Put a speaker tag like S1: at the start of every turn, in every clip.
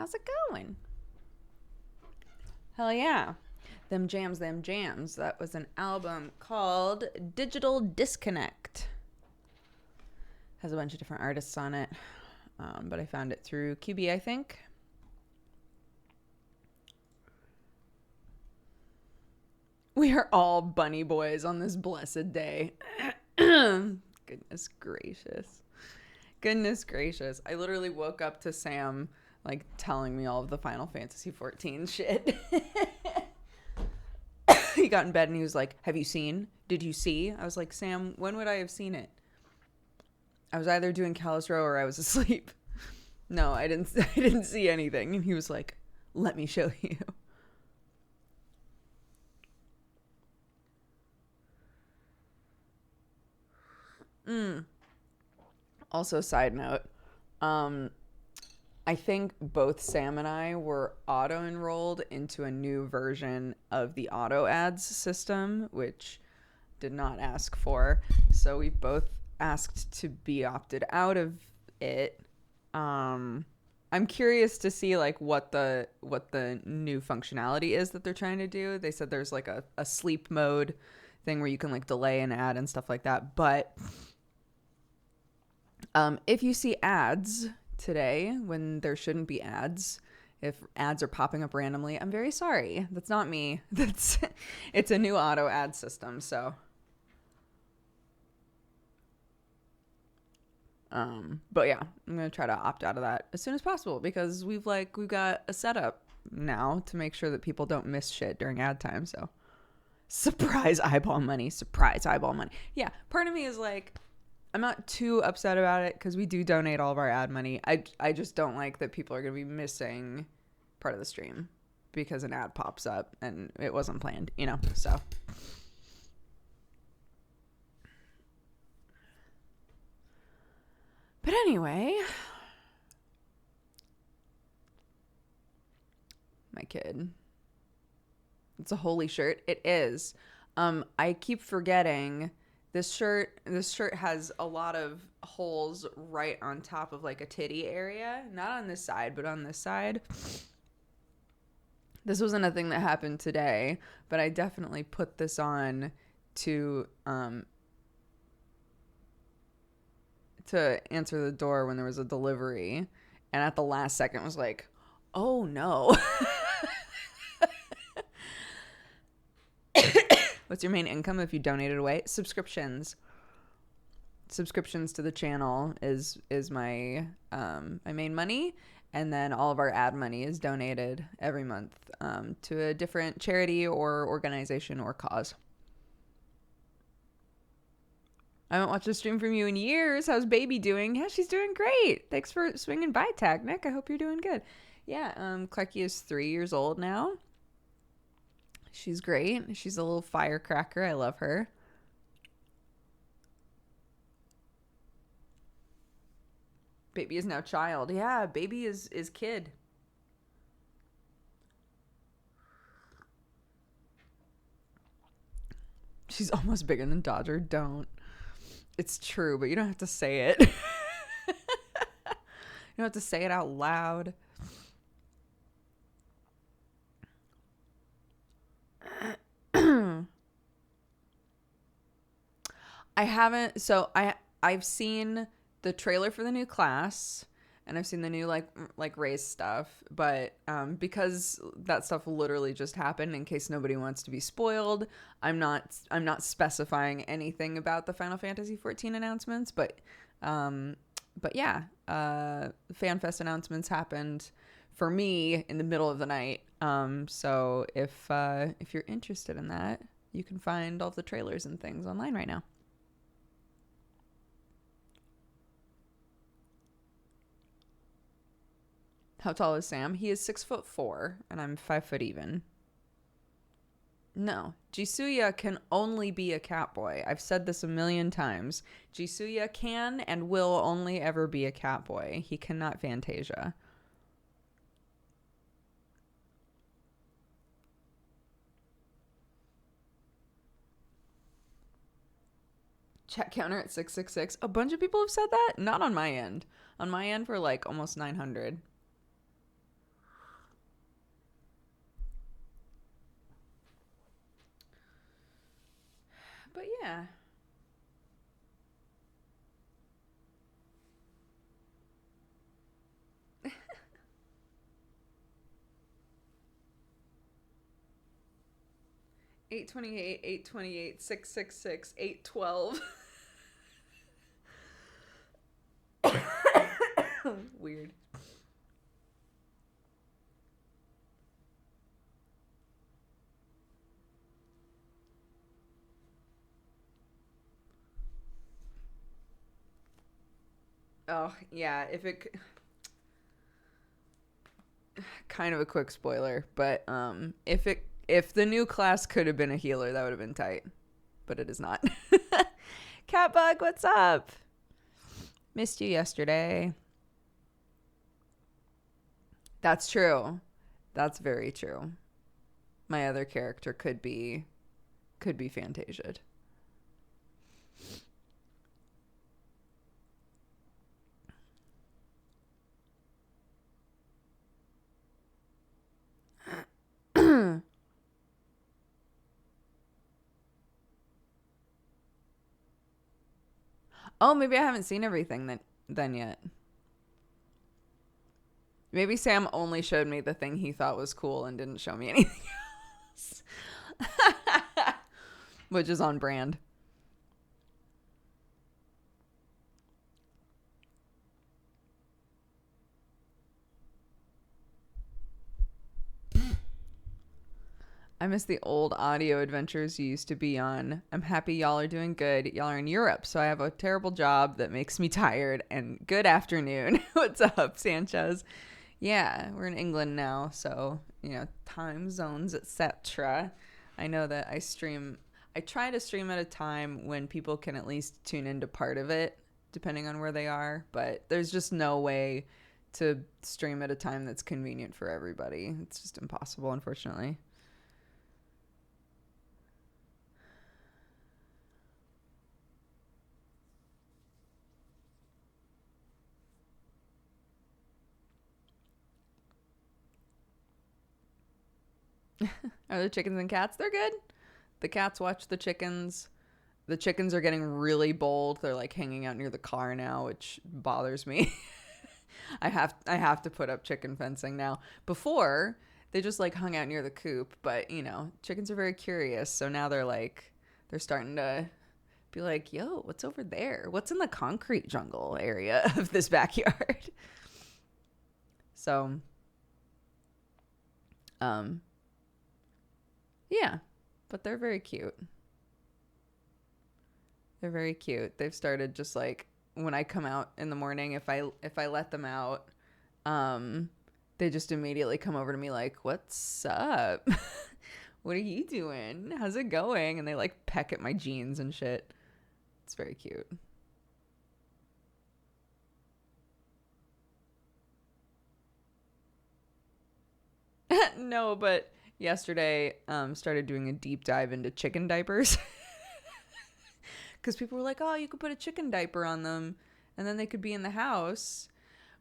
S1: How's it going? Hell yeah. Them Jams, Them Jams. That was an album called Digital Disconnect. Has a bunch of different artists on it, but I found it through QB, I think. We are all bunny boys on this blessed day. Goodness gracious. Goodness gracious. I literally woke up to Sam like telling me all of the Final Fantasy XIV shit. He got in bed and he was like, have you seen? Did you see? I was like, Sam, when would I have seen it? I was either doing Callus Row or I was asleep. No, I didn't see anything. And he was like, let me show you. Also, side note, I think both Sam and I were auto-enrolled into a new version of the auto ads system, which did not ask for. So we both asked to be opted out of it. I'm curious to see like what the new functionality is that they're trying to do. They said there's like a sleep mode thing where you can like delay an ad and stuff like that. But if you see ads today when there shouldn't be ads, if ads are popping up randomly, I'm very sorry. That's not me. It's a new auto ad system. So, but yeah, I'm gonna try to opt out of that as soon as possible because we've got a setup now to make sure that people don't miss shit during ad time. So, surprise eyeball money. Yeah, part of me is like, I'm not too upset about it because we do donate all of our ad money. I just don't like that people are going to be missing part of the stream because an ad pops up and it wasn't planned, so. But anyway, my kid. It's a holy shirt. It is. I keep forgetting this shirt has a lot of holes right on top of like a titty area. Not on this side, but on this side. This wasn't a thing that happened today, but I definitely put this on to answer the door when there was a delivery. And at the last second was like, oh no. What's your main income if you donate it away? Subscriptions to the channel is my my main money, and then all of our ad money is donated every month to a different charity or organization or cause. I haven't watched a stream from you in years. How's baby doing? Yeah, she's doing great. Thanks for swinging by, Nick. I hope you're doing good. Yeah, Clarky is 3 years old now. She's great. She's a little firecracker. I love her. Baby is now child. Yeah, baby is kid. She's almost bigger than Dodger. Don't. It's true, but you don't have to say it. You don't have to say it out loud. I haven't. So I've seen the trailer for the new class, and I've seen the new like race stuff. But because that stuff literally just happened, in case nobody wants to be spoiled, I'm not specifying anything about the Final Fantasy XIV announcements. But yeah, FanFest announcements happened for me in the middle of the night. So if you're interested in that, you can find all the trailers and things online right now. How tall is Sam? He is 6'4", and I'm 5 foot even. No, Jisuya can only be a catboy. I've said this a million times. Jisuya can and will only ever be a catboy. He cannot Fantasia. Chat counter at 666. A bunch of people have said that. Not on my end. On my end, we're like almost 900. Yeah. Eight 28, 828, 666, 812. Weird. Oh, yeah, kind of a quick spoiler, but if the new class could have been a healer, that would have been tight. But it is not. Catbug, what's up? Missed you yesterday. That's true. That's very true. My other character could be Fantasia'd. Oh, maybe I haven't seen everything then yet. Maybe Sam only showed me the thing he thought was cool and didn't show me anything else. Which is on brand. I miss the old audio adventures you used to be on. I'm happy y'all are doing good. Y'all are in Europe, so I have a terrible job that makes me tired. And good afternoon. What's up, Sanchez? Yeah, we're in England now, so, time zones, etc. I know that I try to stream at a time when people can at least tune into part of it, depending on where they are, but there's just no way to stream at a time that's convenient for everybody. It's just impossible, unfortunately. Are the chickens and cats? They're good. The cats watch the chickens. The chickens are getting really bold. They're like hanging out near the car now, which bothers me. I have to put up chicken fencing now. Before, they just like hung out near the coop, but chickens are very curious, so now they're starting to be like, "Yo, what's over there? What's in the concrete jungle area of this backyard?" So, yeah, but they're very cute. They're very cute. They've started just like when I come out in the morning, if I let them out, um, they just immediately come over to me like, "What's up? What are you doing? How's it going?" And they like peck at my jeans and shit. It's very cute. No, but yesterday started doing a deep dive into chicken diapers. Because people were like, "Oh, you could put a chicken diaper on them and then they could be in the house,"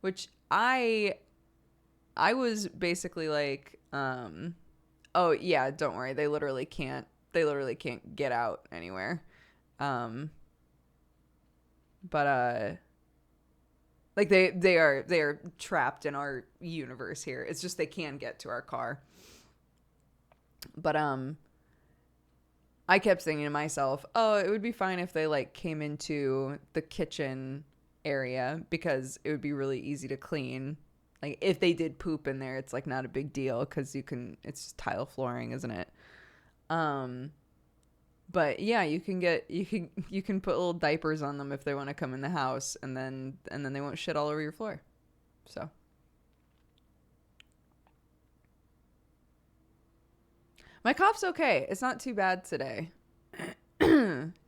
S1: which I was basically like, "Oh yeah, don't worry, they literally can't get out anywhere." um but like they are trapped in our universe here. It's just they can get to our car. But I kept thinking to myself, "Oh, it would be fine if they like came into the kitchen area because it would be really easy to clean. Like if they did poop in there, it's like not a big deal cuz it's just tile flooring, isn't it?" Um but yeah, you can put little diapers on them if they want to come in the house, and then they won't shit all over your floor. So, my cough's okay. It's not too bad today.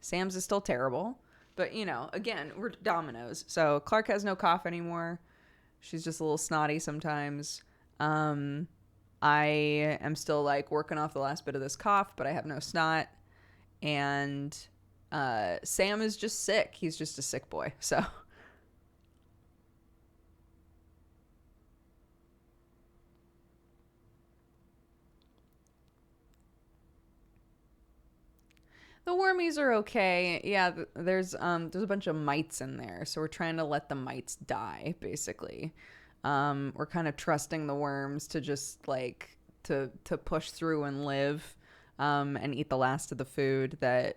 S1: Sam's is still terrible. But, again, we're dominoes. So Clark has no cough anymore. She's just a little snotty sometimes. Um, I am still like working off the last bit of this cough, but I have no snot. And Sam is just sick. He's just a sick boy. So The wormies are okay. Yeah, there's a bunch of mites in there, so we're trying to let the mites die, basically. We're kind of trusting the worms to just like to push through and live, and eat the last of the food that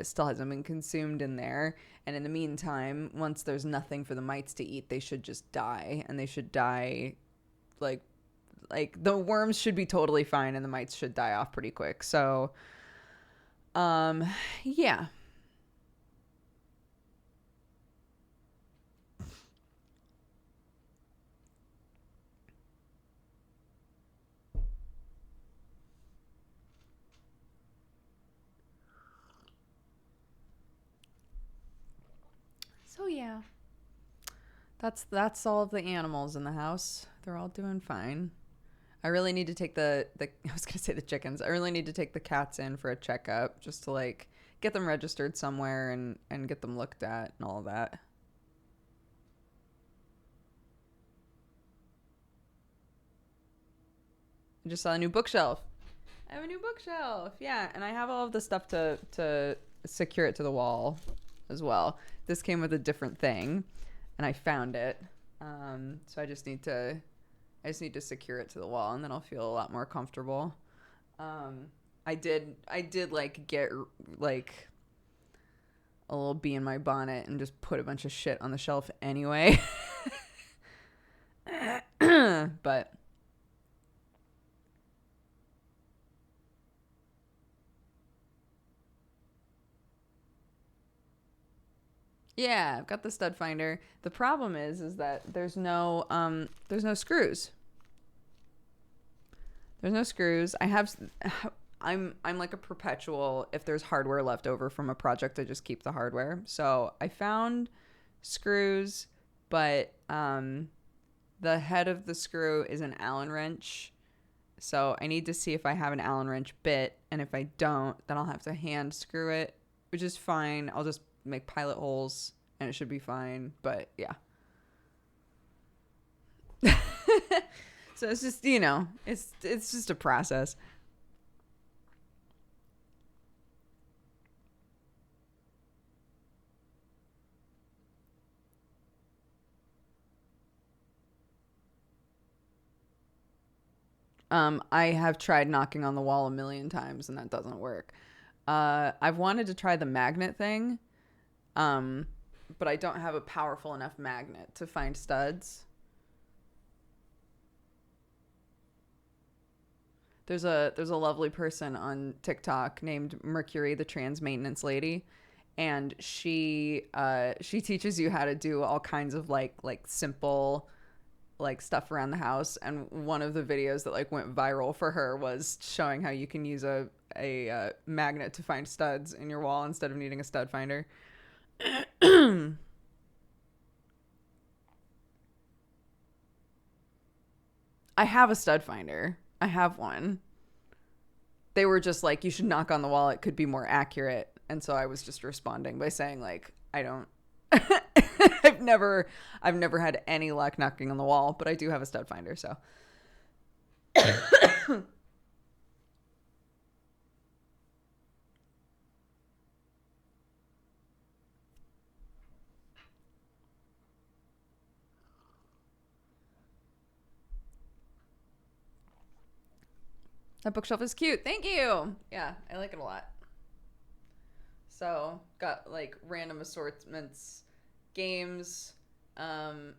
S1: still hasn't been consumed in there. And in the meantime, once there's nothing for the mites to eat, they should just die, and they should die like the worms should be totally fine, and the mites should die off pretty quick. So, yeah. So yeah. That's all of the animals in the house. They're all doing fine. I really need to take the I was gonna say the chickens. I really need to take the cats in for a checkup just to like get them registered somewhere and get them looked at and all of that. I just saw a new bookshelf. I have a new bookshelf. Yeah, and I have all of the stuff to secure it to the wall as well. This came with a different thing, and I found it. So I just need to secure it to the wall, and then I'll feel a lot more comfortable. I did like get like a little bee in my bonnet and just put a bunch of shit on the shelf anyway. But yeah, I've got the stud finder. The problem is that there's no screws. There's no screws. I'm like a perpetual, if there's hardware left over from a project, I just keep the hardware. So I found screws, but the head of the screw is an Allen wrench. So I need to see if I have an Allen wrench bit, and if I don't, then I'll have to hand screw it, which is fine. I'll just make pilot holes and it should be fine. But yeah. So it's just, it's just a process. I have tried knocking on the wall a million times and that doesn't work. I've wanted to try the magnet thing, but I don't have a powerful enough magnet to find studs. There's a lovely person on TikTok named Mercury, the trans maintenance lady, and she teaches you how to do all kinds of like simple like stuff around the house. And one of the videos that like went viral for her was showing how you can use a magnet to find studs in your wall instead of needing a stud finder. I have a stud finder. I have one. They were just like, you should knock on the wall. It could be more accurate. And so I was just responding by saying like, I don't, I've never had any luck knocking on the wall, but I do have a stud finder. So that bookshelf is cute. Thank you. Yeah, I like it a lot. So got like random assortments, games, um,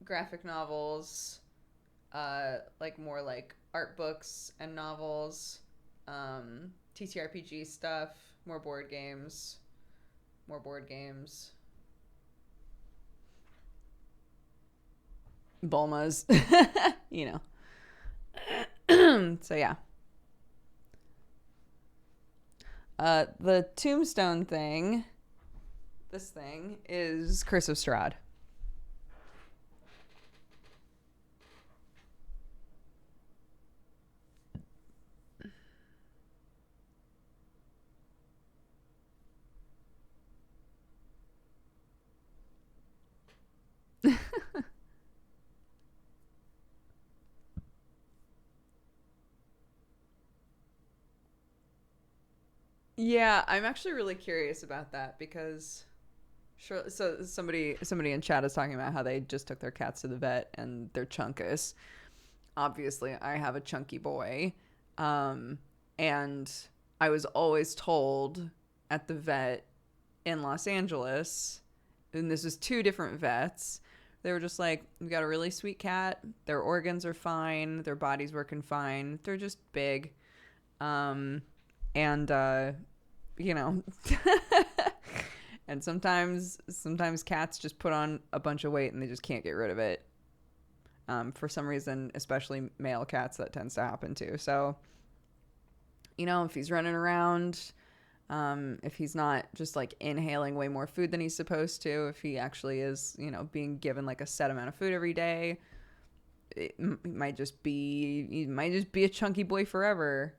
S1: graphic novels, like more like art books and novels, TTRPG stuff, more board games, Bulmas, you know. So yeah. The tombstone thing, this thing is Curse of Strahd. Yeah, I'm actually really curious about that because sure. So somebody in chat is talking about how they just took their cats to the vet and they're chunkus. Obviously, I have a chunky boy, and I was always told at the vet in Los Angeles, and this was two different vets. They were just like, "We got a really sweet cat. Their organs are fine. Their body's working fine. They're just big." And you know, and sometimes cats just put on a bunch of weight and they just can't get rid of it. For some reason, especially male cats, that tends to happen too. So, you know, if he's running around, if he's not just like inhaling way more food than he's supposed to, if he actually is, you know, being given like a set amount of food every day, it might just be a chunky boy forever.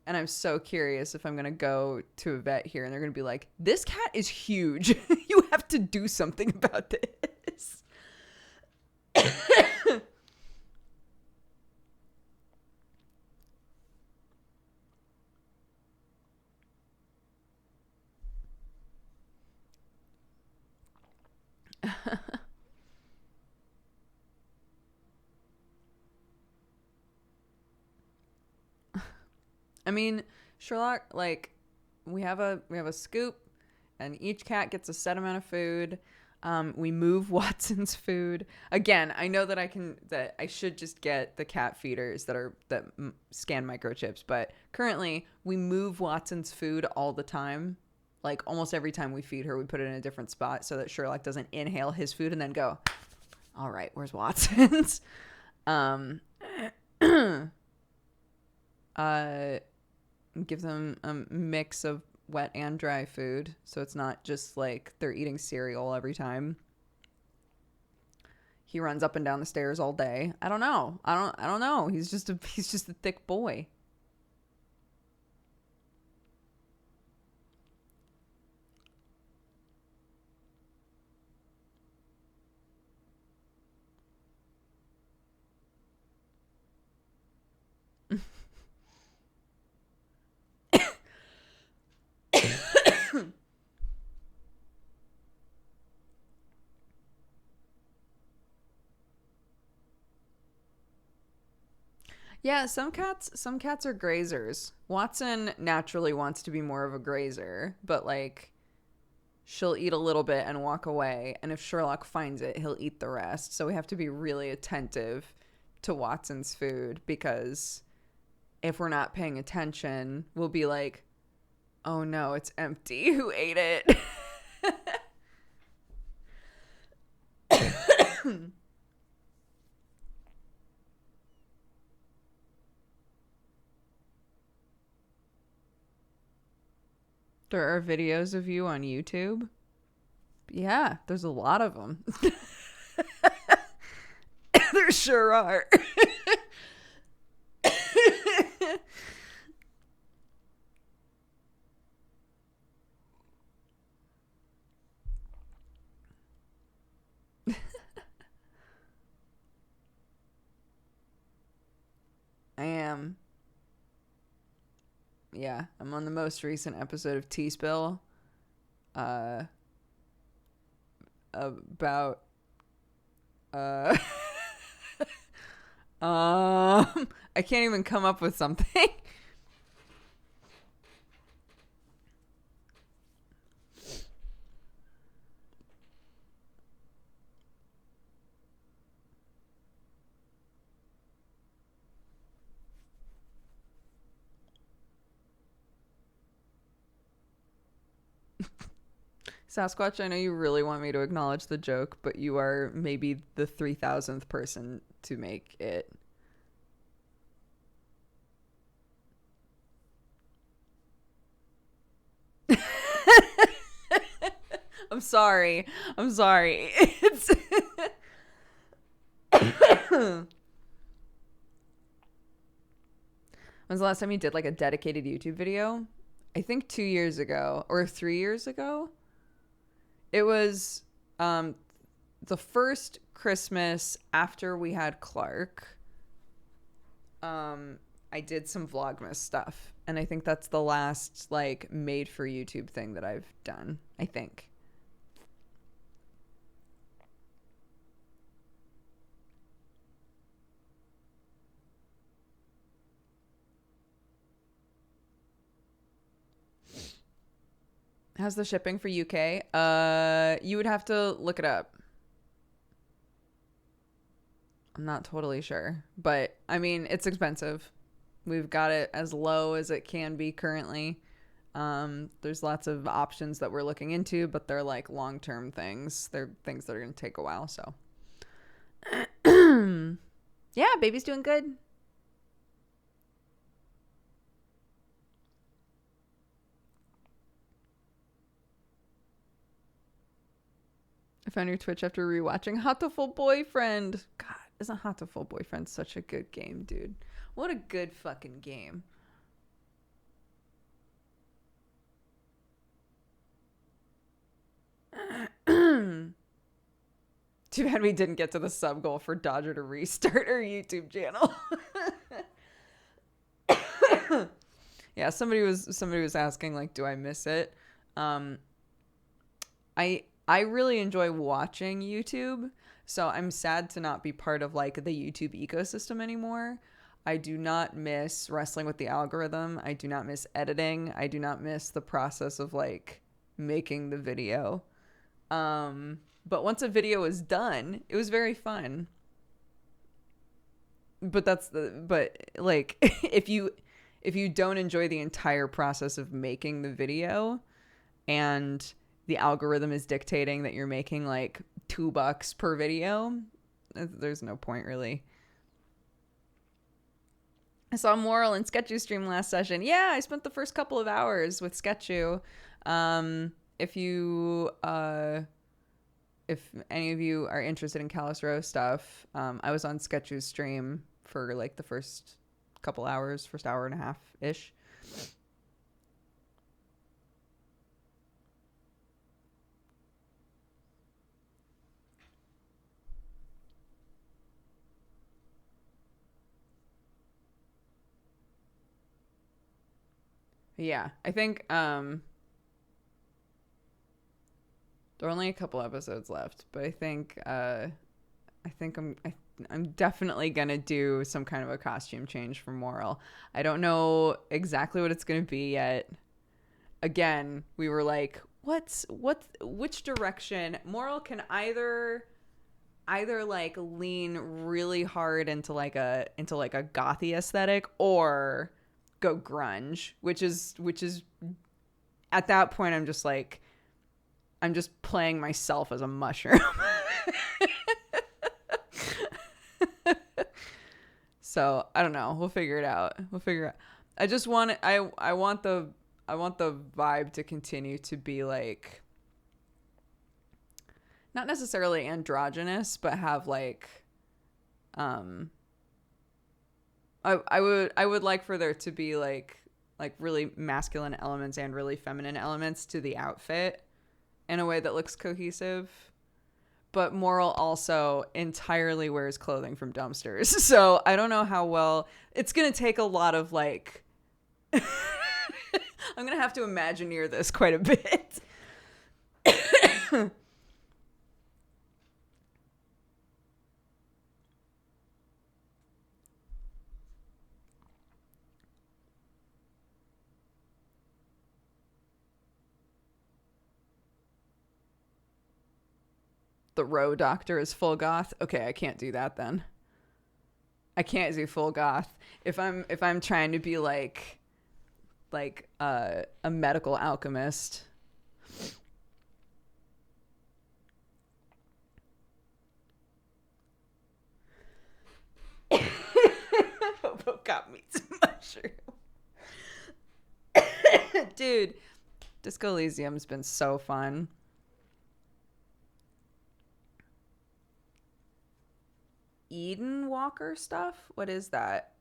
S1: And I'm so curious if I'm going to go to a vet here and they're going to be like, this cat is huge. You have to do something about this. I mean, Sherlock, like, we have a scoop, and each cat gets a set amount of food. We move Watson's food. Again, I know that I should just get the cat feeders that scan microchips, but currently we move Watson's food all the time. Like almost every time we feed her, we put it in a different spot so that Sherlock doesn't inhale his food and then go, all right, where's Watson's? Give them a mix of wet and dry food, so it's not just like they're eating cereal every time. He runs up and down the stairs all day. I don't know. I don't know. He's just a thick boy. Yeah, some cats are grazers. Watson naturally wants to be more of a grazer, but like she'll eat a little bit and walk away, and if Sherlock finds it, he'll eat the rest. So we have to be really attentive to Watson's food because if we're not paying attention, we'll be like, "Oh no, it's empty. Who ate it?" There are videos of you on YouTube. Yeah, there's a lot of them. There sure are. I am. Yeah, I'm on the most recent episode of T-Spill. About I can't even come up with something. Sasquatch, I know you really want me to acknowledge the joke, but you are maybe the 3,000th person to make it. I'm sorry. It's When's the last time you did like a dedicated YouTube video? I think 2 years ago or 3 years ago. It was the first Christmas after we had Clark. I did some Vlogmas stuff, and I think that's the last like made for YouTube thing that I've done, I think. How's the shipping for UK? You would have to look it up. I'm not totally sure, but I mean, it's expensive. We've got it as low as it can be currently. There's lots of options that we're looking into, but they're like long-term things. They're things that are going to take a while, so. Yeah, baby's doing good. I found your Twitch after rewatching Hatoful Boyfriend. God, isn't Hatoful Boyfriend such a good game, dude? What a good fucking game. Too bad we didn't get to the sub goal for Dodger to restart her YouTube channel. Yeah, somebody was asking like, do I miss it? I really enjoy watching YouTube, so I'm sad to not be part of like the YouTube ecosystem anymore. I do not miss wrestling with the algorithm. I do not miss editing. I do not miss the process of like making the video. But once a video was done, it was very fun. But like if you don't enjoy the entire process of making the video and the algorithm is dictating that you're making like $2 per video, there's no point really. I saw Moral and Sketchu stream last session. Yeah, I spent the first couple of hours with Sketchu. If any of you are interested in Callus Row stuff, I was on Sketchu's stream for like the first couple hours, first hour and a half ish. Yeah, I think there are only a couple episodes left, but I think I'm definitely gonna do some kind of a costume change for Moral. I don't know exactly what it's gonna be yet. Again, we were like, which direction? Moral can either like lean really hard into like a gothy aesthetic or go grunge, which is at that point I'm just playing myself as a mushroom. So I don't know. We'll figure it out. I just want it. I want the vibe to continue to be like not necessarily androgynous, but have like I would like for there to be like really masculine elements and really feminine elements to the outfit in a way that looks cohesive. But Moral also entirely wears clothing from dumpsters. So I don't know how well it's going to take a lot of like I'm going to have to Imagineer this quite a bit. The Row Doctor is full goth. Okay, I can't do that then. I can't do full goth if I'm trying to be like a medical alchemist. Hobo got me some mushroom. Dude, Disco Elysium's been so fun. Eden Walker stuff? What is that?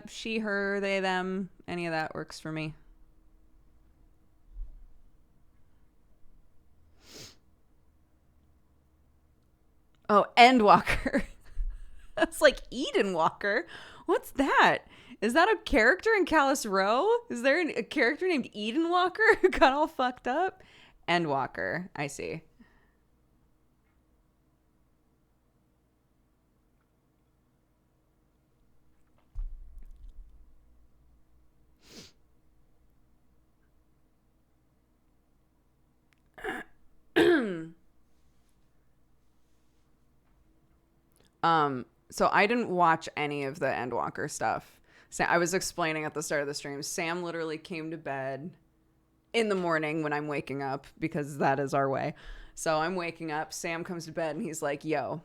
S1: She, her, they, them, Any of that works for me. Oh, Endwalker. That's like Eden Walker. What's that? Is that a character in Callous Row? Is there a character named Eden Walker who got all fucked up? Endwalker. I see. So I didn't watch any of the Endwalker stuff. So I was explaining at the start of the stream, Sam literally came to bed in the morning when I'm waking up, because that is our way. So I'm waking up, Sam comes to bed and he's like, yo,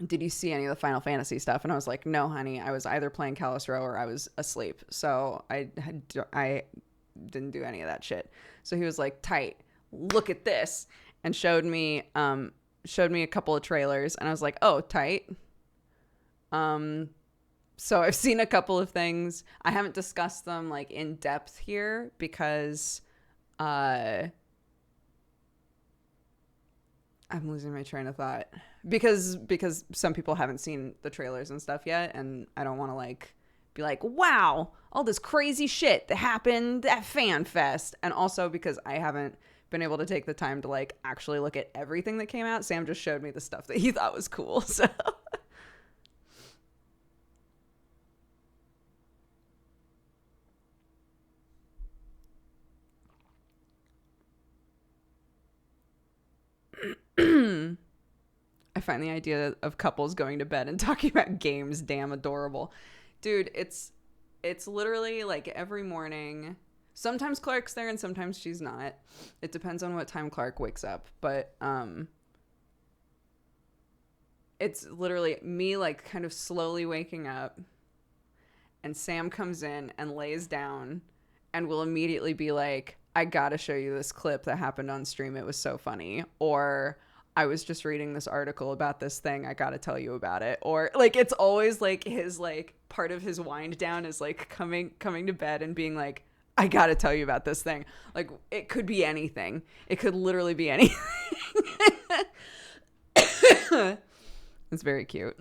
S1: did you see any of the Final Fantasy stuff? And I was like, no, honey, I was either playing Callous Row or I was asleep. So I didn't do any of that shit. So he was like, tight, look at this, and showed me a couple of trailers, and I was like, oh, tight. So I've seen a couple of things. I haven't discussed them like in depth here because I'm losing my train of thought because some people haven't seen the trailers and stuff yet, and I don't want to like be like, wow, all this crazy shit that happened at Fan Fest, and also because I haven't been able to take the time to like actually look at everything that came out. Sam just showed me the stuff that he thought was cool. So I find the idea of couples going to bed and talking about games damn adorable. Dude, it's literally like every morning. Sometimes Clark's there and sometimes she's not. It depends on what time Clark wakes up. But it's literally me like kind of slowly waking up, and Sam comes in and lays down and will immediately be like, I gotta show you this clip that happened on stream. It was so funny. Or I was just reading this article about this thing. I gotta tell you about it. Or like, it's always like his like part of his wind down is like coming to bed and being like, I gotta tell you about this thing. Like, it could be anything. It could literally be anything. It's very cute.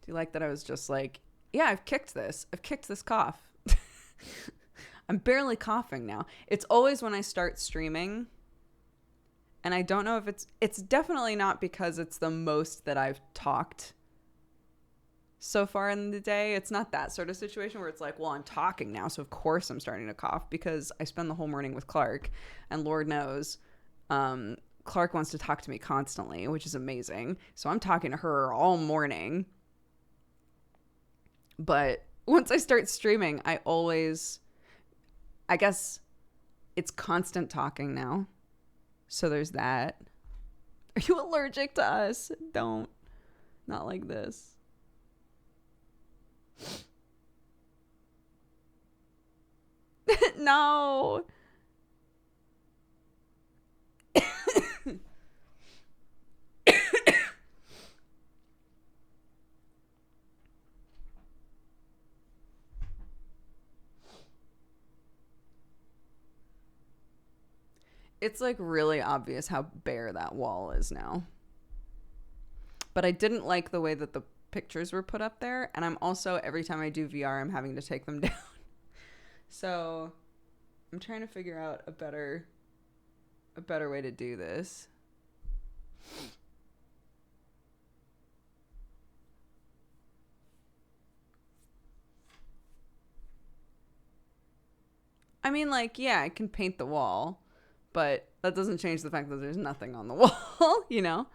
S1: Do you like that I was just like, yeah, I've kicked this cough. I'm barely coughing now. It's always when I start streaming, and I don't know if it's definitely not because it's the most that I've talked so far in the day. It's not that sort of situation where it's like, well, I'm talking now, so of course I'm starting to cough, because I spend the whole morning with Clark, and Lord knows Clark wants to talk to me constantly, which is amazing. So I'm talking to her all morning. But once I start streaming, I guess it's constant talking now. So there's that. Are you allergic to us? Don't. Not like this. No. It's like really obvious how bare that wall is now. But I didn't like the way that the pictures were put up there, and I'm also, every time I do VR, I'm having to take them down. So I'm trying to figure out a better way to do this. I mean, like, yeah, I can paint the wall, but that doesn't change the fact that there's nothing on the wall, you know?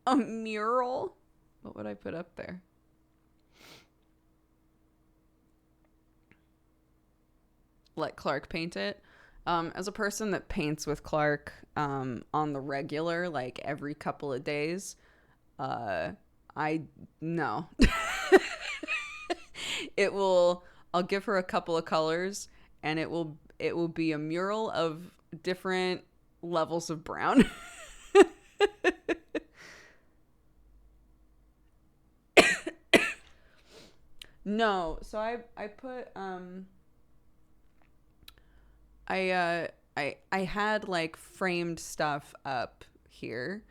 S1: A mural? What would I put up there? Let Clark paint it. As a person that paints with Clark on the regular, like every couple of days, I no. I'll give her a couple of colors and it will be a mural of different levels of brown. No, so I put I had like framed stuff up here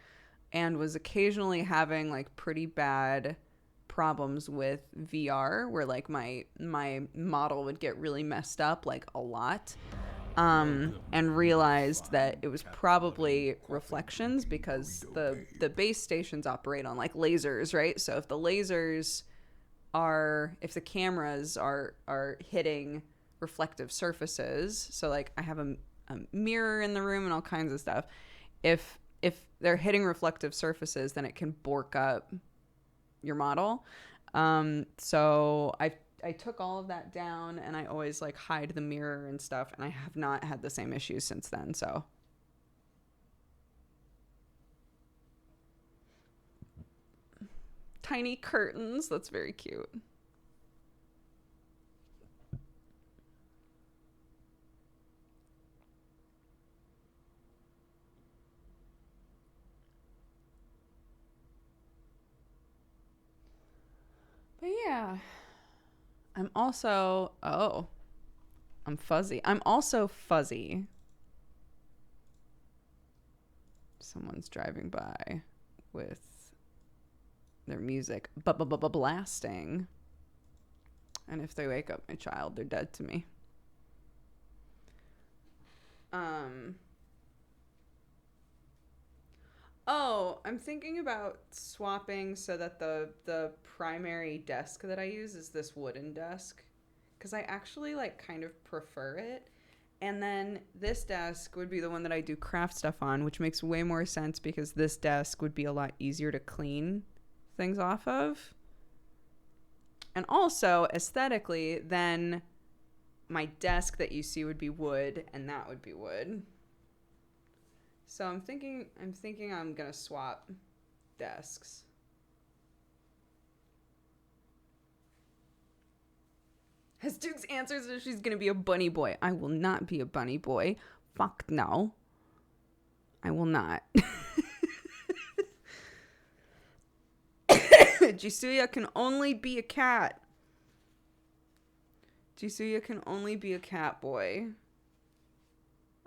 S1: and was occasionally having like pretty bad problems with VR where like my model would get really messed up like a lot. And realized that it was probably reflections because the base stations operate on like lasers, right? So if the cameras are hitting reflective surfaces, so like I have a mirror in the room and all kinds of stuff, if they're hitting reflective surfaces, then it can bork up your model. So I took all of that down and I always like hide the mirror and stuff, and I have not had the same issues since then. So tiny curtains, that's very cute. But yeah, I'm also I'm fuzzy. I'm also fuzzy. Someone's driving by with their music blasting. And if they wake up my child, they're dead to me. Oh, I'm thinking about swapping so that the primary desk that I use is this wooden desk, because I actually like kind of prefer it. And then this desk would be the one that I do craft stuff on, which makes way more sense because this desk would be a lot easier to clean things off of. And also, aesthetically, then my desk that you see would be wood and that would be wood. So I'm thinking I'm gonna swap desks. Has Dukes answers that she's gonna be a bunny boy. I will not be a bunny boy. Fuck no. I will not. Jisuya can only be a cat. Jisuya can only be a cat boy.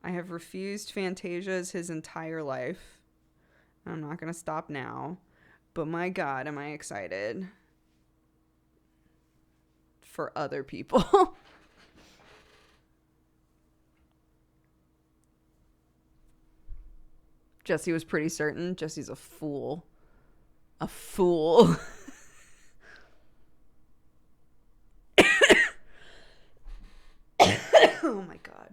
S1: I have refused Fantasias his entire life. I'm not going to stop now. But my God, am I excited for other people. Jesse was pretty certain. Jesse's a fool. A fool. Oh my God.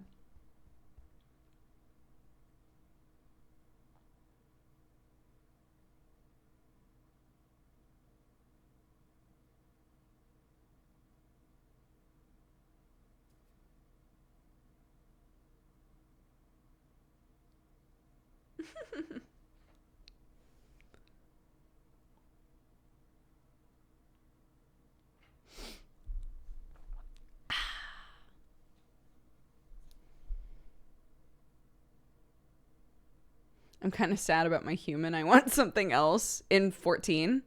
S1: I'm kind of sad about my human. I want something else in 14.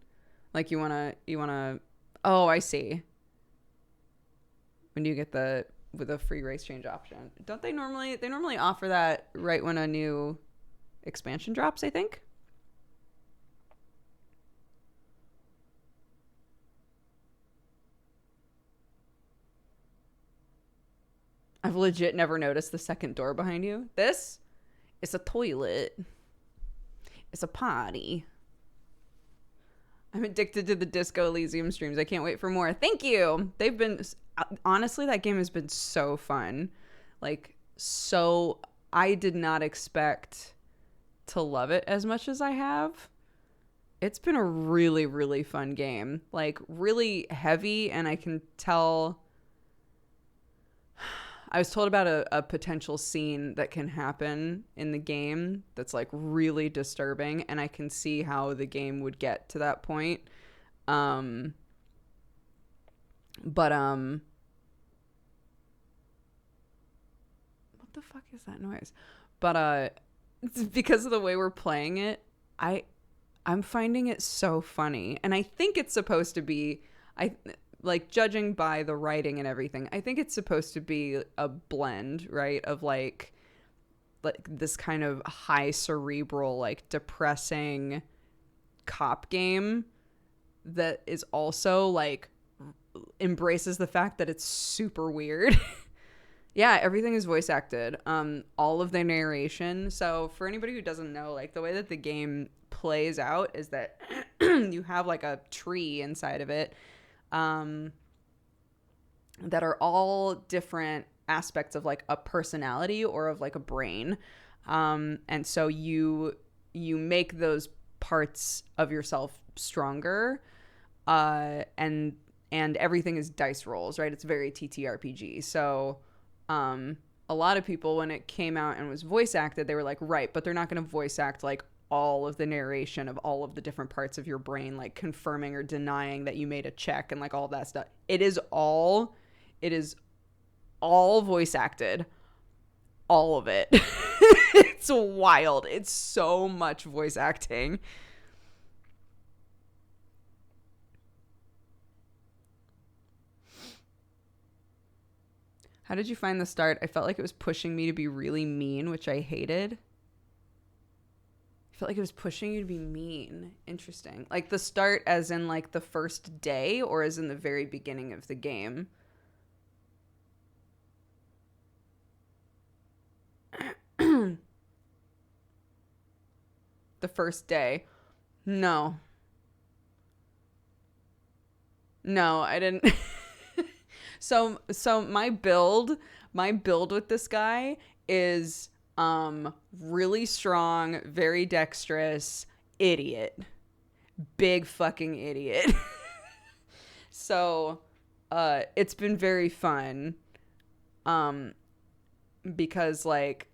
S1: Like you want to oh, I see. When you get with a free race change option. Don't they normally offer that right when a new expansion drops, I think? I've legit never noticed the second door behind you. This is a toilet. It's a potty. I'm addicted to the Disco Elysium streams. I can't wait for more. Thank you. They've been, honestly, that game has been so fun. Like, so, I did not expect to love it as much as I have. it's been a really, really fun game. Like, really heavy, and I can tell... I was told about a potential scene that can happen in the game that's, like, really disturbing, and I can see how the game would get to that point. But, what the fuck is that noise? But, because of the way we're playing it, I'm finding it so funny. And I think it's supposed to be, like, judging by the writing and everything, I think it's supposed to be a blend, right? Of like this kind of high cerebral, like, depressing cop game that is also, like, embraces the fact that it's super weird. Yeah, everything is voice acted. All of the narration. So for anybody who doesn't know, like, the way that the game plays out is that you have, like, a tree inside of it, that are all different aspects of, like, a personality or of, like, a brain. And so you make those parts of yourself stronger. And everything is dice rolls, right? It's very TTRPG. So, a lot of people, when it came out and was voice acted, they were like, right, but they're not going to voice act, like, all of the narration of all of the different parts of your brain, like confirming or denying that you made a check and, like, all that stuff. It is all voice acted. All of it. It's wild. It's so much voice acting. How did you find the start? I felt like it was pushing me to be really mean, which I hated. I felt like it was pushing you to be mean. Interesting. Like, the start as in, like, the first day, or as in the very beginning of the game? The first day. No, I didn't. So my build with this guy is really strong, very dexterous, idiot. Big fucking idiot. So it's been very fun. Because, like,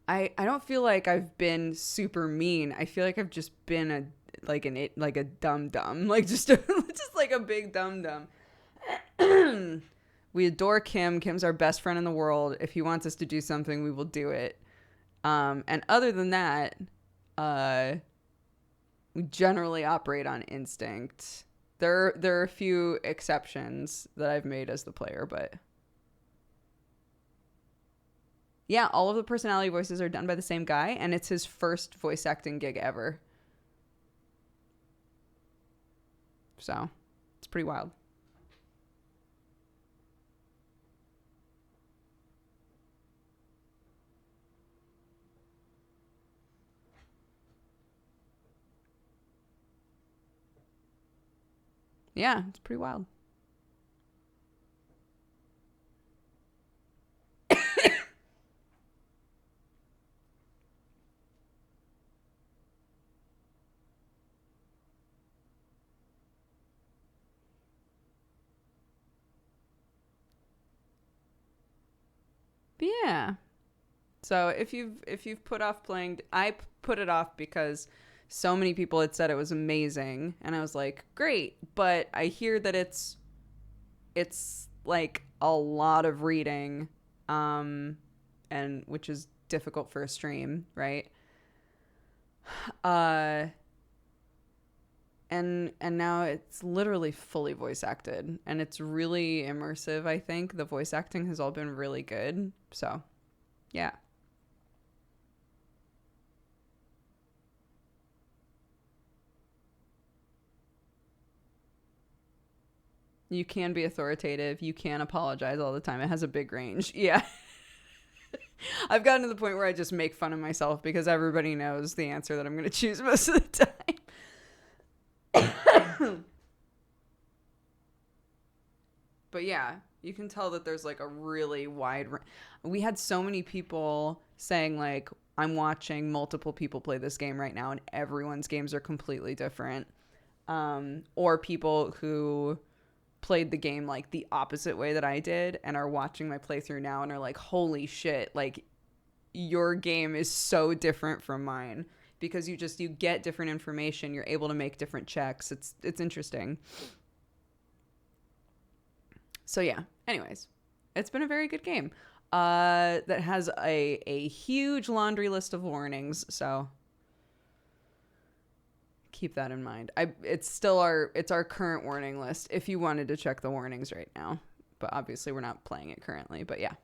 S1: I don't feel like I've been super mean. I feel like I've just been a dum dum, like, just like a big dum dum. We adore Kim. Kim's our best friend in the world. If he wants us to do something, we will do it. And other than that, we generally operate on instinct. There are a few exceptions that I've made as the player, but yeah, all of the personality voices are done by the same guy, and it's his first voice acting gig ever. So it's pretty wild. Yeah, it's pretty wild. But yeah. So if you've put off playing, I put it off because so many people had said it was amazing, and I was like, great, but I hear that it's like a lot of reading, and which is difficult for a stream, right? And now it's literally fully voice acted, and it's really immersive. I think the voice acting has all been really good. So, yeah. You can be authoritative. You can apologize all the time. It has a big range. Yeah. I've gotten to the point where I just make fun of myself because everybody knows the answer that I'm going to choose most of the time. But yeah, you can tell that there's, like, a really wide... We had so many people saying like, I'm watching multiple people play this game right now and everyone's games are completely different. Or people who played the game like the opposite way that I did and are watching my playthrough now and are like, holy shit, like your game is so different from mine, because you get different information. You're able to make different checks. It's interesting. So yeah, anyways, it's been a very good game. That has a huge laundry list of warnings. So keep that in mind. It's our current warning list if you wanted to check the warnings right now. But obviously we're not playing it currently, but yeah.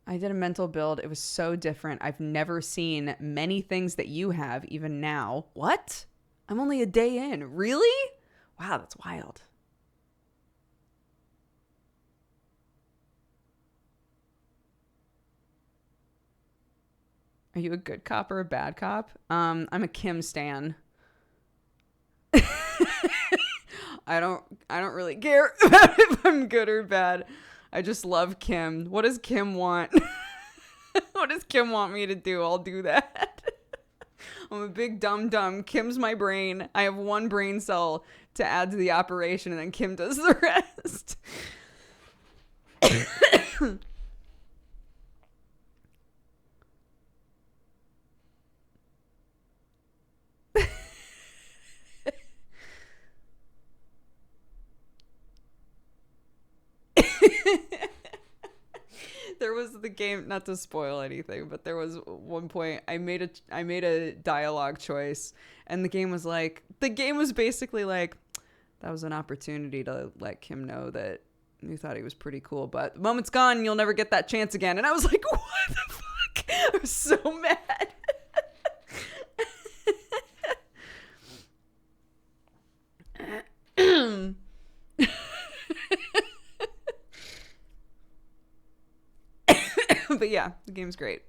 S1: I did a mental build. It was so different. I've never seen many things that you have, even now. What? I'm only a day in. Really? Wow, that's wild. Are you a good cop or a bad cop? I'm a Kim stan. I don't really care if I'm good or bad. I just love Kim. What does Kim want? What does Kim want me to do? I'll do that. I'm a big dum-dum. Kim's my brain. I have one brain cell to add to the operation, and then Kim does the rest. There was the game, not to spoil anything, but there was one point I made a dialogue choice, and the game was basically like, that was an opportunity to let Kim know that you thought he was pretty cool, but the moment's gone, you'll never get that chance again. And I was like, what the fuck? I was so mad. But yeah, the game's great.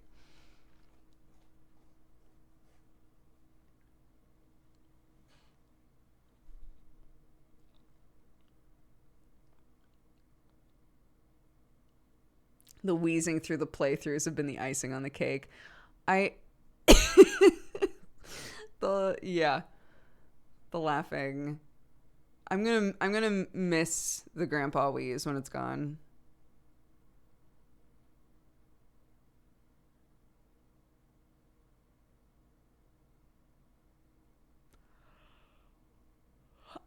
S1: The wheezing through the playthroughs have been the icing on the cake. The laughing. I'm gonna miss the grandpa wheeze when it's gone.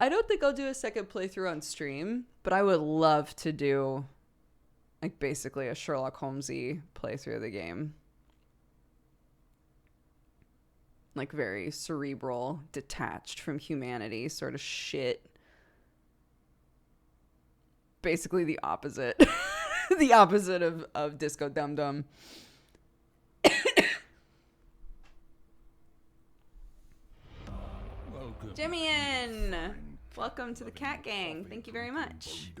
S1: I don't think I'll do a second playthrough on stream, but I would love to do like basically a Sherlock Holmesy playthrough of the game. Like very cerebral, detached from humanity sort of shit. Basically the opposite. The opposite of Disco Dum Dum. Jimmyin! Welcome to the Cat Gang. Thank you very much.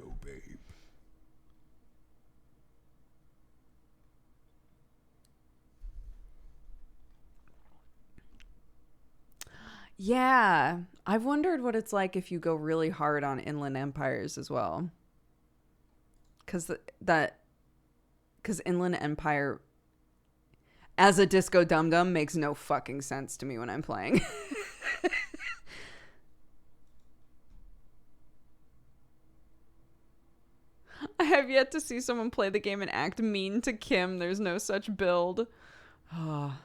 S1: Yeah, I've wondered what it's like if you go really hard on Inland Empires as well. Because Inland Empire as a Disco Dum Dum makes no fucking sense to me when I'm playing. I have yet to see someone play the game and act mean to Kim. There's no such build. Oh.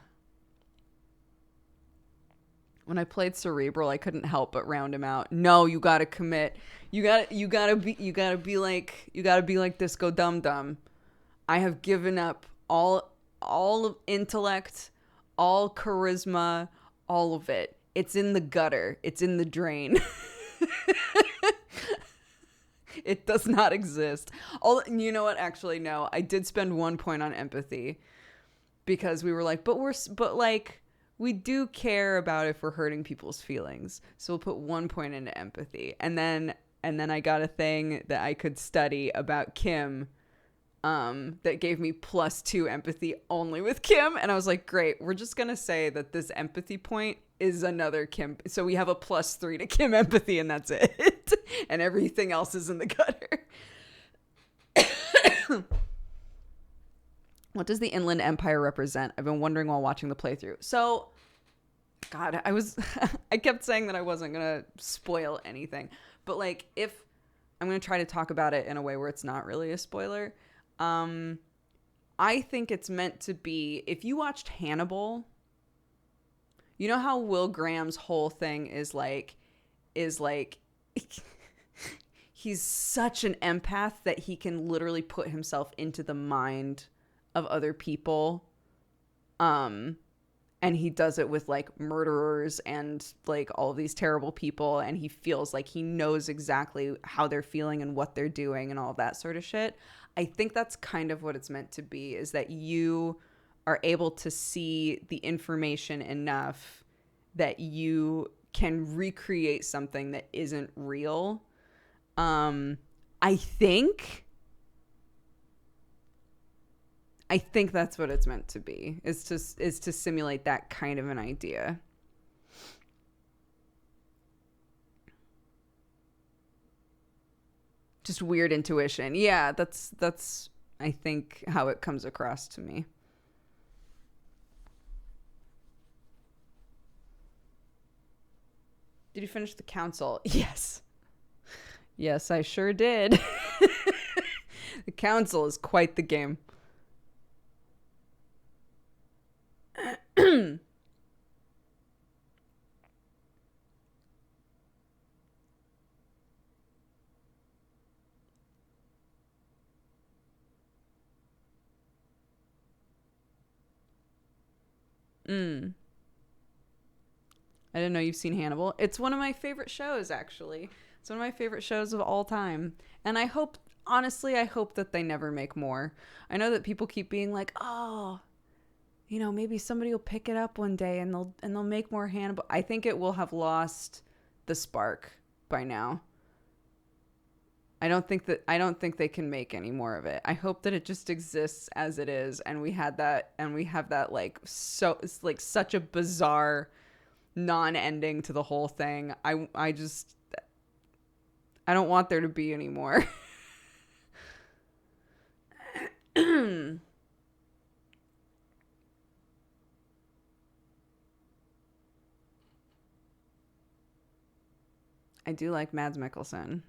S1: When I played Cerebral, I couldn't help but round him out. No, you gotta commit. You gotta be like Disco Dum Dum. I have given up all intellect, all charisma, all of it. It's in the gutter. It's in the drain. It does not exist. You know what? Actually, no. I did spend 1 point on empathy because we were like, but we do care about if we're hurting people's feelings. So we'll put 1 point into empathy. And then I got a thing that I could study about Kim that gave me +2 empathy only with Kim. And I was like, great, we're just going to say that this empathy point is another Kim. So we have a +3 to Kim empathy, and that's it. And everything else is in the gutter. What does the Inland Empire represent? I've been wondering while watching the playthrough. So, God, I kept saying that I wasn't going to spoil anything. But, like, if I'm going to try to talk about it in a way where it's not really a spoiler. I think it's meant to be, if you watched Hannibal, you know how Will Graham's whole thing is like he's such an empath that he can literally put himself into the mind of other people. And he does it with like murderers and like all of these terrible people. And he feels like he knows exactly how they're feeling and what they're doing and all of that sort of shit. I think that's kind of what it's meant to be, is that you are able to see the information enough that you can recreate something that isn't real. I think that's what it's meant to be, is to simulate that kind of an idea. Just weird intuition. Yeah, that's I think how it comes across to me. Did you finish the council? Yes. Yes, I sure did. The council is quite the game. I didn't know you've seen Hannibal. It's one of my favorite shows, actually. It's one of my favorite shows of all time. And I hope, honestly, that they never make more. I know that people keep being like, oh, you know, maybe somebody will pick it up one day and they'll make more Hannibal. I think it will have lost the spark by now. I don't think they can make any more of it. I hope that it just exists as it is, and we have that like, so it's like such a bizarre non-ending to the whole thing. I don't want there to be any more. I do like Mads Mikkelsen.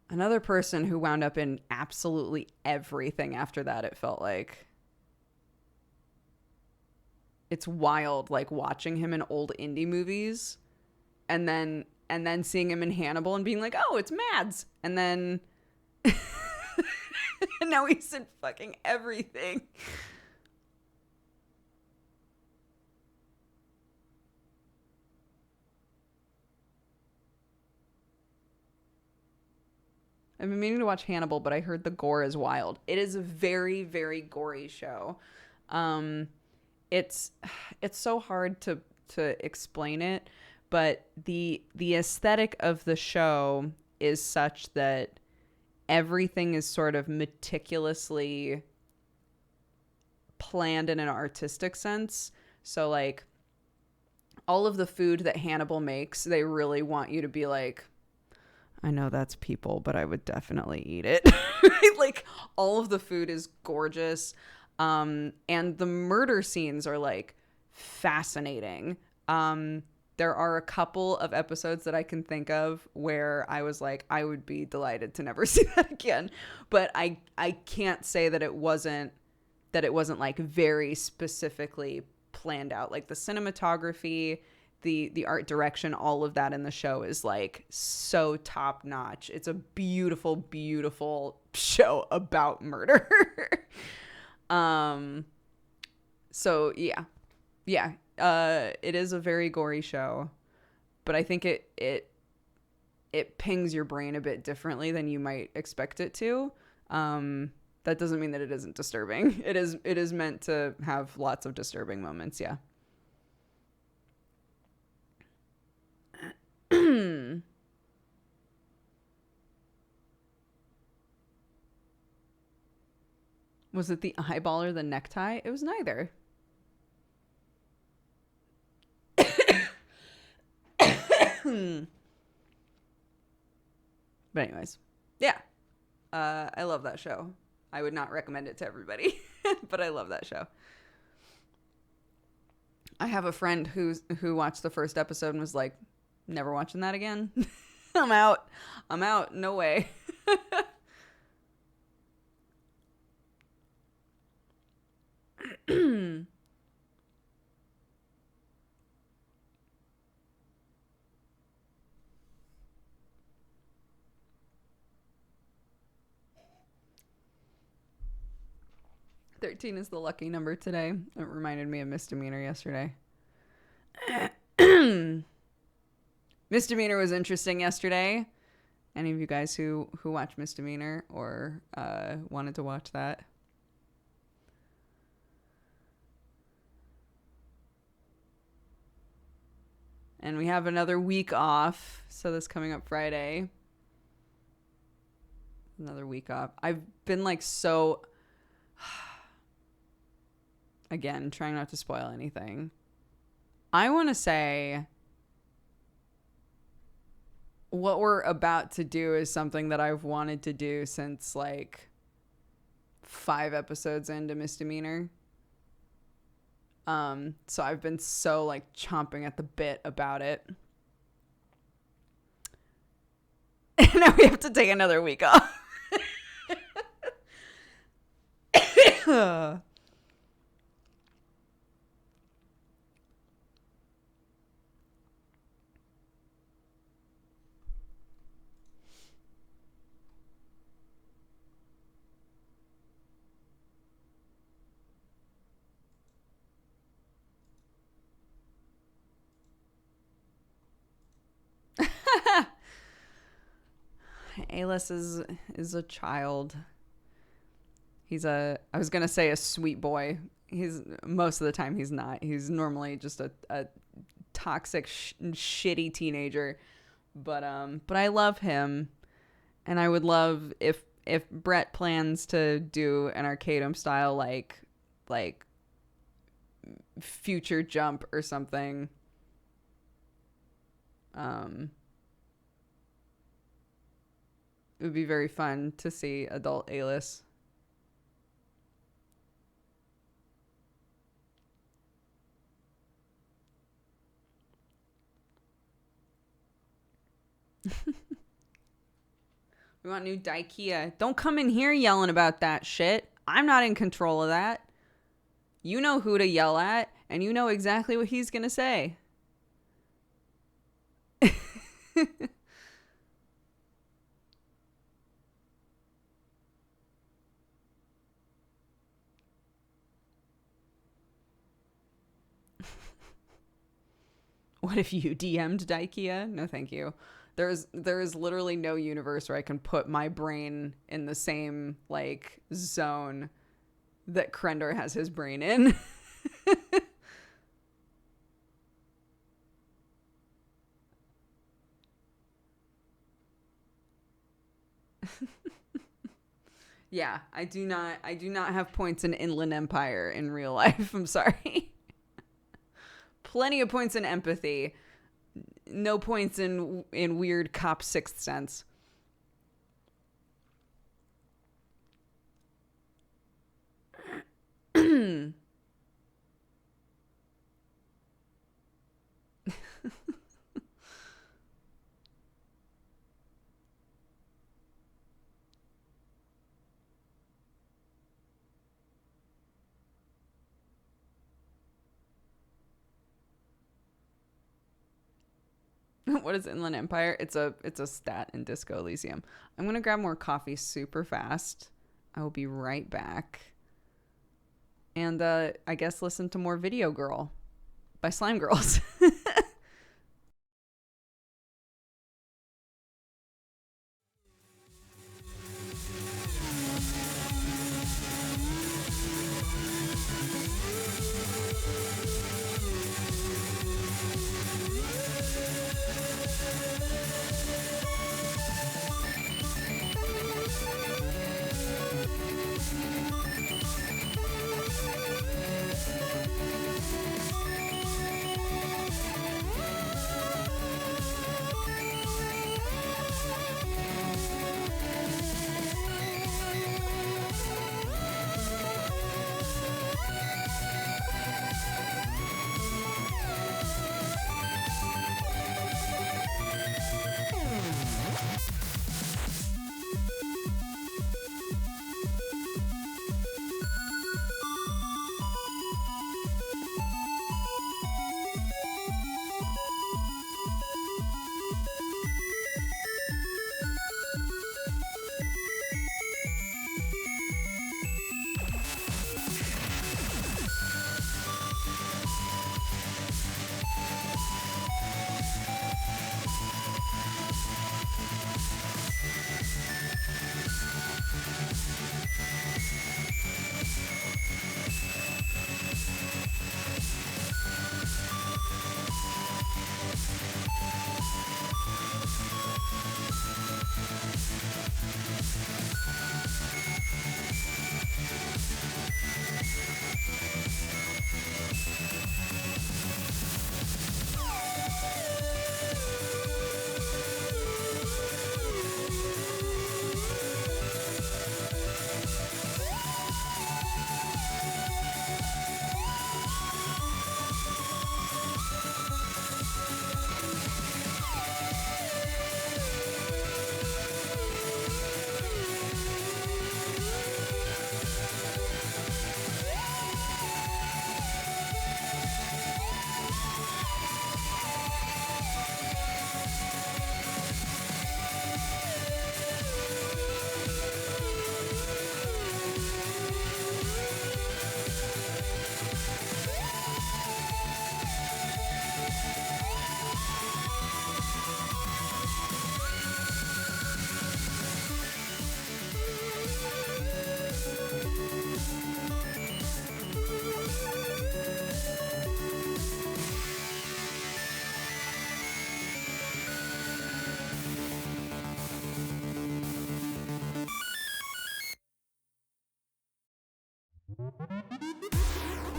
S1: Another person who wound up in absolutely everything after that, it felt like. It's wild, like, watching him in old indie movies and then seeing him in Hannibal and being like, oh, it's Mads. And then and now he's in fucking everything. I've been meaning to watch Hannibal, but I heard the gore is wild. It is a very, very gory show. It's so hard to explain it, but the aesthetic of the show is such that everything is sort of meticulously planned in an artistic sense. So like all of the food that Hannibal makes, they really want you to be like, I know that's people, but I would definitely eat it. Like, all of the food is gorgeous. And the murder scenes are like fascinating. There are a couple of episodes that I can think of where I was like, I would be delighted to never see that again. But I can't say that it wasn't like very specifically planned out. Like the cinematography, the art direction, all of that in the show is like so top notch. It's a beautiful, beautiful show about murder. So yeah. It is a very gory show, but I think it pings your brain a bit differently than you might expect it to. That doesn't mean that it isn't disturbing. It is meant to have lots of disturbing moments. Yeah. Was it the eyeball or the necktie? It was neither. But anyways, yeah. I love that show. I would not recommend it to everybody, but I love that show. I have a friend who watched the first episode and was like, never watching that again. I'm out. No way. 13 is the lucky number today. It reminded me of Misdemeanor yesterday. Misdemeanor was interesting yesterday. Any of you guys who watched Misdemeanor or wanted to watch that? And we have another week off. So this coming up Friday. Another week off. I've been like so... Again, trying not to spoil anything. I want to say what we're about to do is something that I've wanted to do since like 5 episodes into Misdemeanor. So I've been so like chomping at the bit about it. And now we have to take another week off. Alis is a child. I was going to say a sweet boy. Most of the time he's not. He's normally just a toxic, shitty teenager. But I love him. And I would love if Brett plans to do an Arcadum style like Future Jump or something. It would be very fun to see adult Alis. We want new Daikia. Don't come in here yelling about that shit. I'm not in control of that. You know who to yell at, and you know exactly what he's going to say. What if you DM'd Daikia? No, thank you. There is literally no universe where I can put my brain in the same like zone that Krender has his brain in. Yeah, I do not have points in Inland Empire in real life. I'm sorry. Plenty of points in empathy. No points in weird cop sixth sense. What is Inland Empire? It's a stat in Disco Elysium. I'm gonna grab more coffee super fast. I will be right back. And I guess listen to more Video Girl by Slime Girls.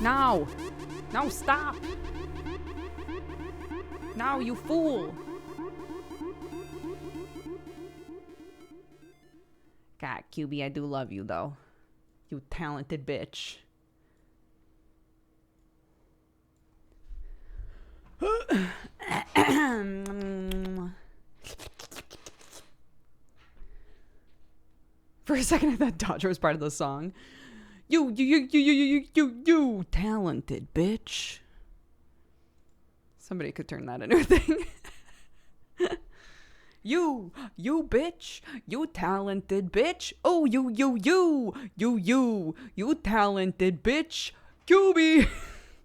S1: No! No, stop! No, you fool! God, QB, I do love you, though. You talented bitch. For a second, I thought Dodger was part of the song. You, talented bitch. Somebody could turn that into a thing. You bitch. You talented bitch. Oh, you talented bitch. QB.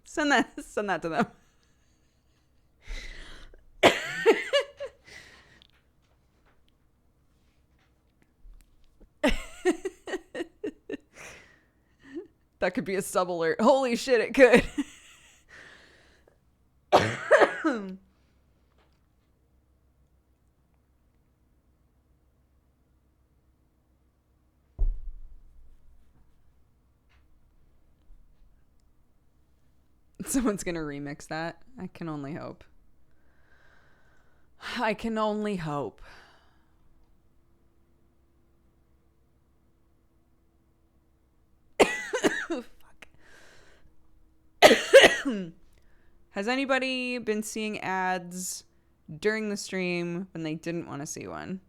S1: Send that to them. That could be a sub alert. Holy shit, it could. Someone's gonna remix that. I can only hope. I can only hope. Has anybody been seeing ads during the stream when they didn't want to see one?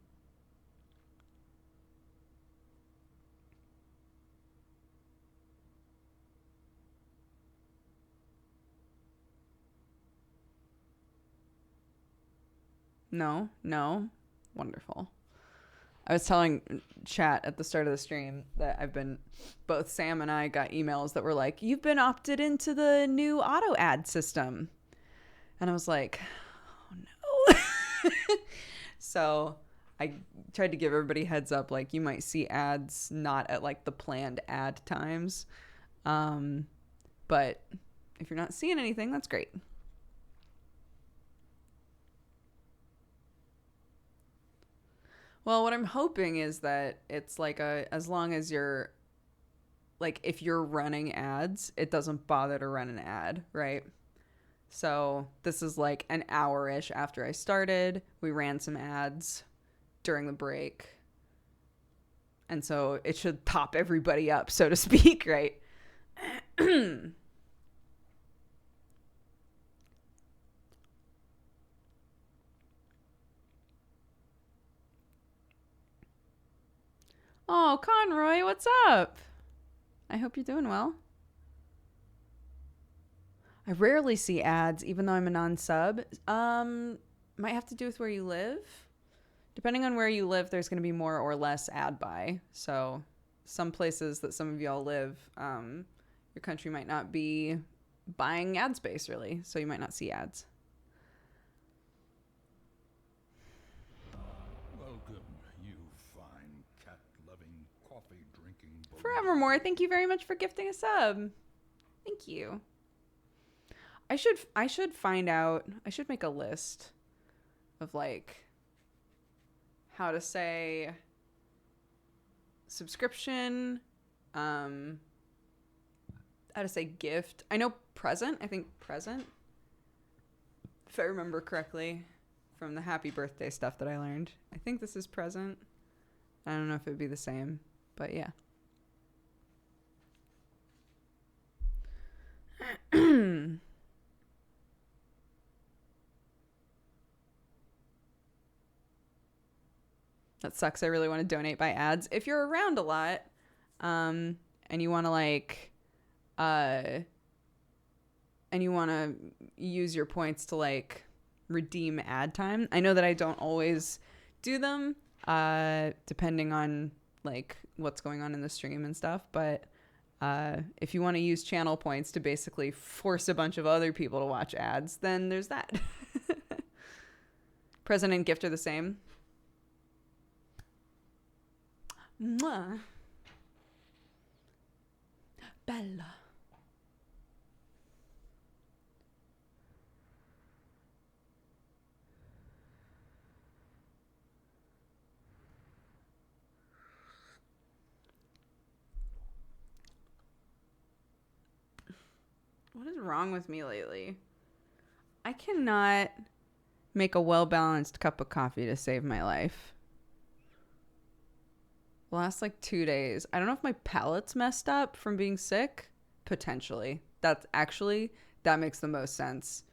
S1: No? Wonderful. I was telling chat at the start of the stream that both Sam and I got emails that were like, you've been opted into the new auto ad system. And I was like, oh no. So I tried to give everybody heads up, like you might see ads not at like the planned ad times. But if you're not seeing anything, that's great. Well, what I'm hoping is that it's like as long as you're, like, if you're running ads, it doesn't bother to run an ad, right? So this is like an hour-ish after I started. We ran some ads during the break. And so it should top everybody up, so to speak, right? Oh, Conroy, what's up? I hope you're doing well. I rarely see ads, even though I'm a non-sub. Might have to do with where you live. Depending on where you live, there's going to be more or less ad buy. So some places that some of y'all live, your country might not be buying ad space, really. So you might not see ads. Forevermore, thank you very much for gifting a sub. Thank you. I should find out. I should make a list of like how to say subscription, how to say gift. I know present. I think present, if I remember correctly from the happy birthday stuff that I learned. I think this is present. I don't know if it'd be the same, but yeah. That sucks. I really want to donate by ads. If you're around a lot, and you want to like, and you want to use your points to like redeem ad time. I know that I don't always do them, depending on like what's going on in the stream and stuff. But if you want to use channel points to basically force a bunch of other people to watch ads, then there's that. Present and gift are the same. Mwah. Bella. What is wrong with me lately? I cannot make a well-balanced cup of coffee to save my life. The last like 2 days. I don't know if my palate's messed up from being sick. Potentially. That makes the most sense.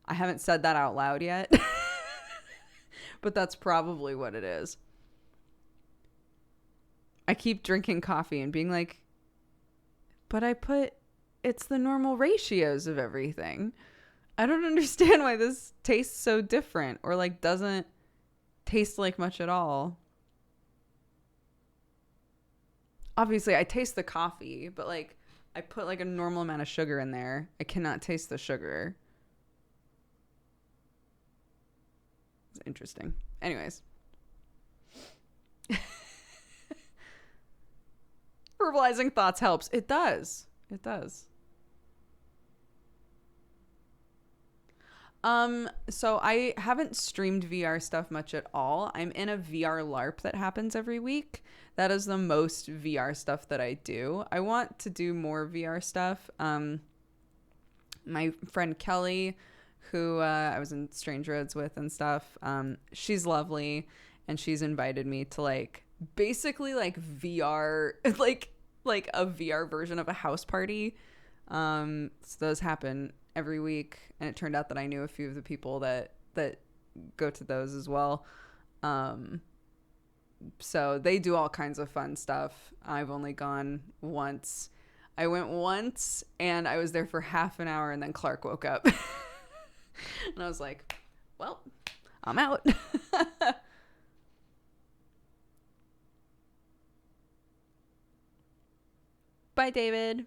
S1: I haven't said that out loud yet. But that's probably what it is. I keep drinking coffee and being like, but it's the normal ratios of everything. I don't understand why this tastes so different or like doesn't taste like much at all. Obviously, I taste the coffee, but like I put like a normal amount of sugar in there. I cannot taste the sugar. It's interesting. Anyways. Verbalizing thoughts helps. It does. It does. So I haven't streamed VR stuff much at all. I'm in a VR LARP that happens every week. That is the most VR stuff that I do. I want to do more VR stuff. My friend Kelly, who I was in Strange Roads with and stuff, she's lovely, and she's invited me to like basically like VR, like a VR version of a house party. So those happen every week, and it turned out that I knew a few of the people that go to those as well. So they do all kinds of fun stuff. I've only gone once. I went once and I was there for half an hour, and then Clark woke up. And I was like, well, I'm out. Bye, David.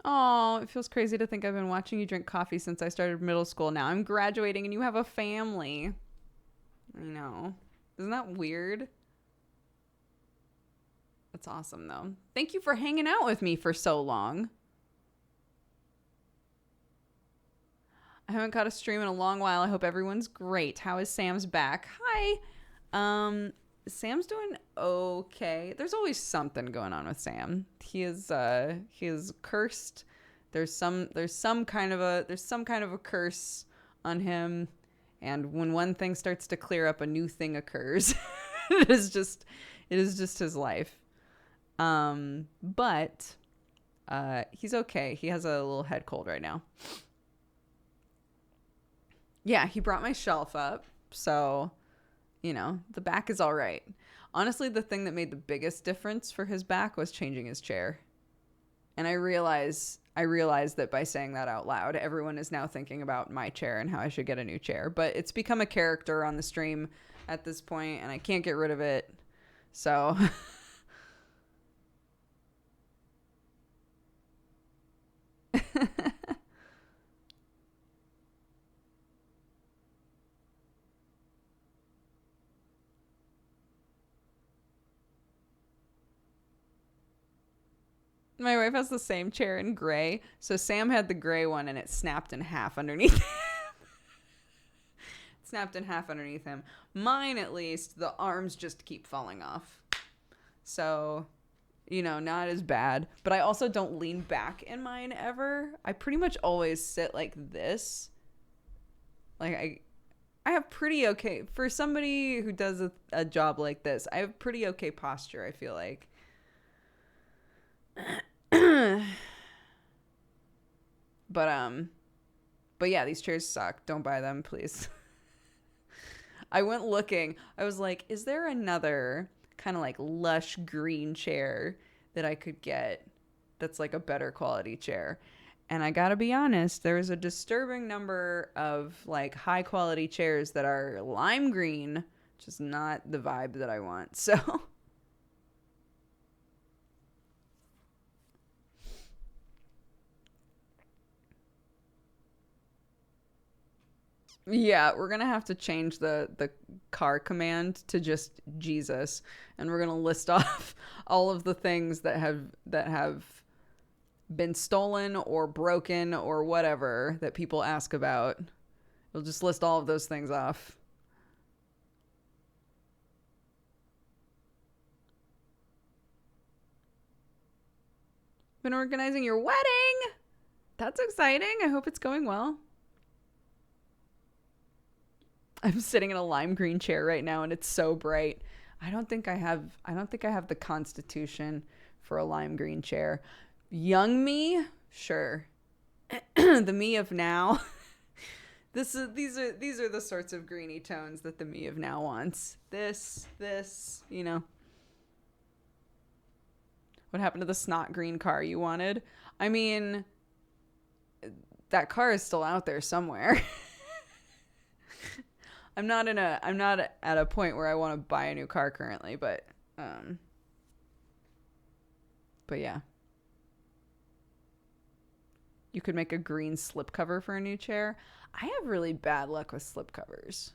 S1: Oh, it feels crazy to think I've been watching you drink coffee since I started middle school. Now I'm graduating and you have a family. I know. Isn't that weird? That's awesome, though. Thank you for hanging out with me for so long. I haven't caught a stream in a long while. I hope everyone's great. How is Sam's back? Hi. Sam's doing okay. There's always something going on with Sam. He is cursed. There's some kind of a curse on him, and when one thing starts to clear up, a new thing occurs. It is just his life. But he's okay. He has a little head cold right now. Yeah, he brought my shelf up, so the back is all right. Honestly, the thing that made the biggest difference for his back was changing his chair. And I realized that by saying that out loud, everyone is now thinking about my chair and how I should get a new chair. But it's become a character on the stream at this point, and I can't get rid of it. So my wife has the same chair in gray. So Sam had the gray one and it snapped in half underneath him. Snapped in half underneath him. Mine, at least, the arms just keep falling off. So, not as bad. But I also don't lean back in mine ever. I pretty much always sit like this. Like I have pretty okay, for somebody who does a job like this, I have pretty okay posture, I feel like. But yeah, these chairs suck. Don't buy them, please. I went looking. I was like, is there another kind of like lush green chair that I could get that's like a better quality chair? And I gotta be honest, there is a disturbing number of like high quality chairs that are lime green, which is not the vibe that I want. So Yeah, we're gonna have to change the car command to just Jesus, and we're gonna list off all of the things that have been stolen or broken or whatever that people ask about. We'll just list all of those things off. Been organizing your wedding. That's exciting. I hope it's going well. I'm sitting in a lime green chair right now and it's so bright. I don't think I have the constitution for a lime green chair. Young me, sure. The me of now. These are the sorts of greeny tones that the me of now wants. This, you know. What happened to the snot green car you wanted? I mean, that car is still out there somewhere. I'm not at a point where I want to buy a new car currently, but yeah. You could make a green slipcover for a new chair. I have really bad luck with slipcovers.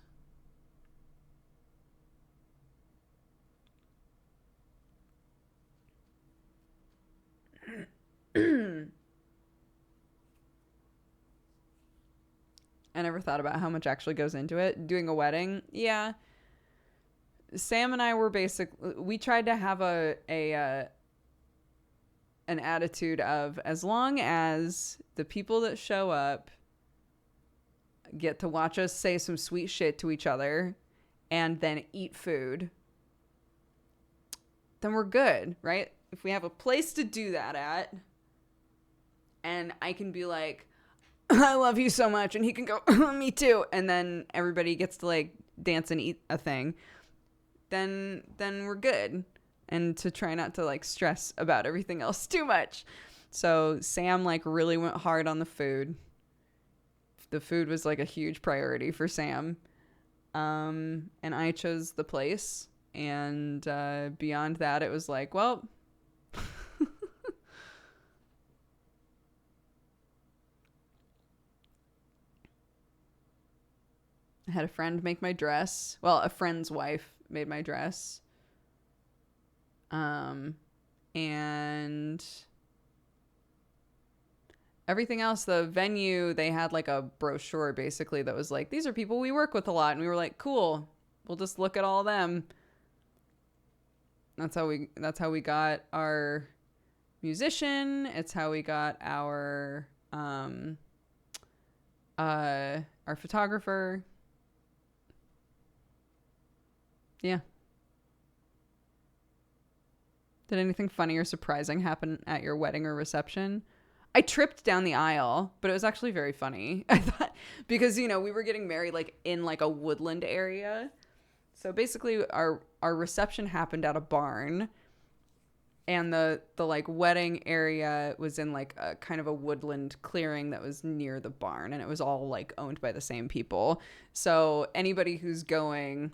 S1: I never thought about how much actually goes into it. Doing a wedding, yeah. Sam and I were we tried to have an attitude of, as long as the people that show up get to watch us say some sweet shit to each other and then eat food, then we're good, right? If we have a place to do that at, and I can be like, I love you so much, and he can go, me too, and then everybody gets to like dance and eat a thing, then we're good. And to try not to like stress about everything else too much. So Sam like really went hard on the food. The food was like a huge priority for Sam. And I chose the place. And beyond that, it was like, well, I had a friend make my dress. Well, a friend's wife made my dress. And everything else, the venue, they had like a brochure basically that was like, these are people we work with a lot. And we were like, cool, we'll just look at all of them. That's how we got our musician. It's how we got our photographer. Yeah. Did anything funny or surprising happen at your wedding or reception? I tripped down the aisle, but it was actually very funny. I thought, because, you know, we were getting married like in like a woodland area. So basically our reception happened at a barn, and the like wedding area was in like a kind of a woodland clearing that was near the barn, and it was all like owned by the same people. So anybody who's going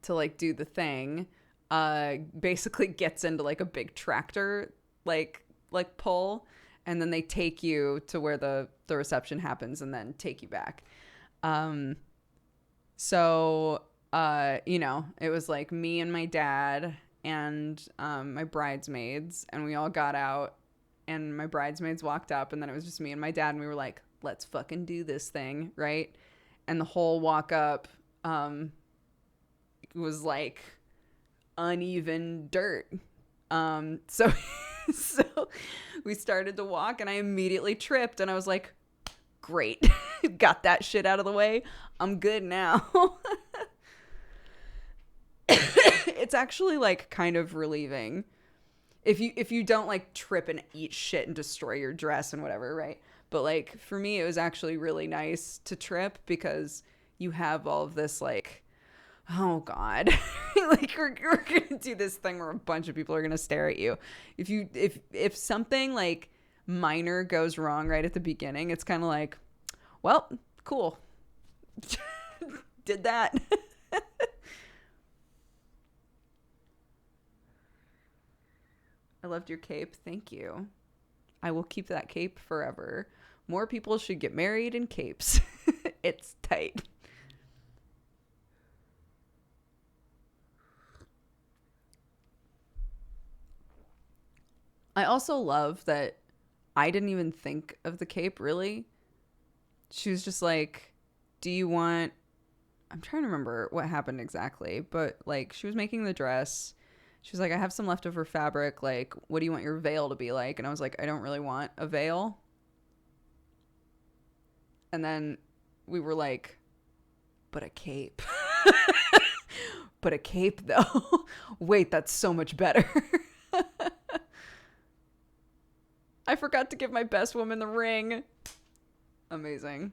S1: to like do the thing basically gets into like a big tractor like pull, and then they take you to where the reception happens and then take you back. So you know, it was like me and my dad and my bridesmaids, and we all got out, and my bridesmaids walked up, and then it was just me and my dad, and we were like, let's fucking do this thing, right? And the whole walk up was like uneven dirt. So we started to walk, and I immediately tripped, and I was like, great. Got that shit out of the way. I'm good now. It's actually like kind of relieving if you don't like trip and eat shit and destroy your dress and whatever, right? But like for me, it was actually really nice to trip, because you have all of this like, oh God, like we're gonna do this thing where a bunch of people are gonna stare at you. If something like minor goes wrong right at the beginning, it's kind of like, well, cool. Did that. I loved your cape. Thank you. I will keep that cape forever. More people should get married in capes. It's tight. I also love that I didn't even think of the cape, really. She was just like, do you want... I'm trying to remember what happened exactly, but like she was making the dress. She was like, I have some leftover fabric. Like, what do you want your veil to be like? And I was like, I don't really want a veil. And then we were like, but a cape. But a cape, though. Wait, that's so much better. I forgot to give my best woman the ring. Amazing.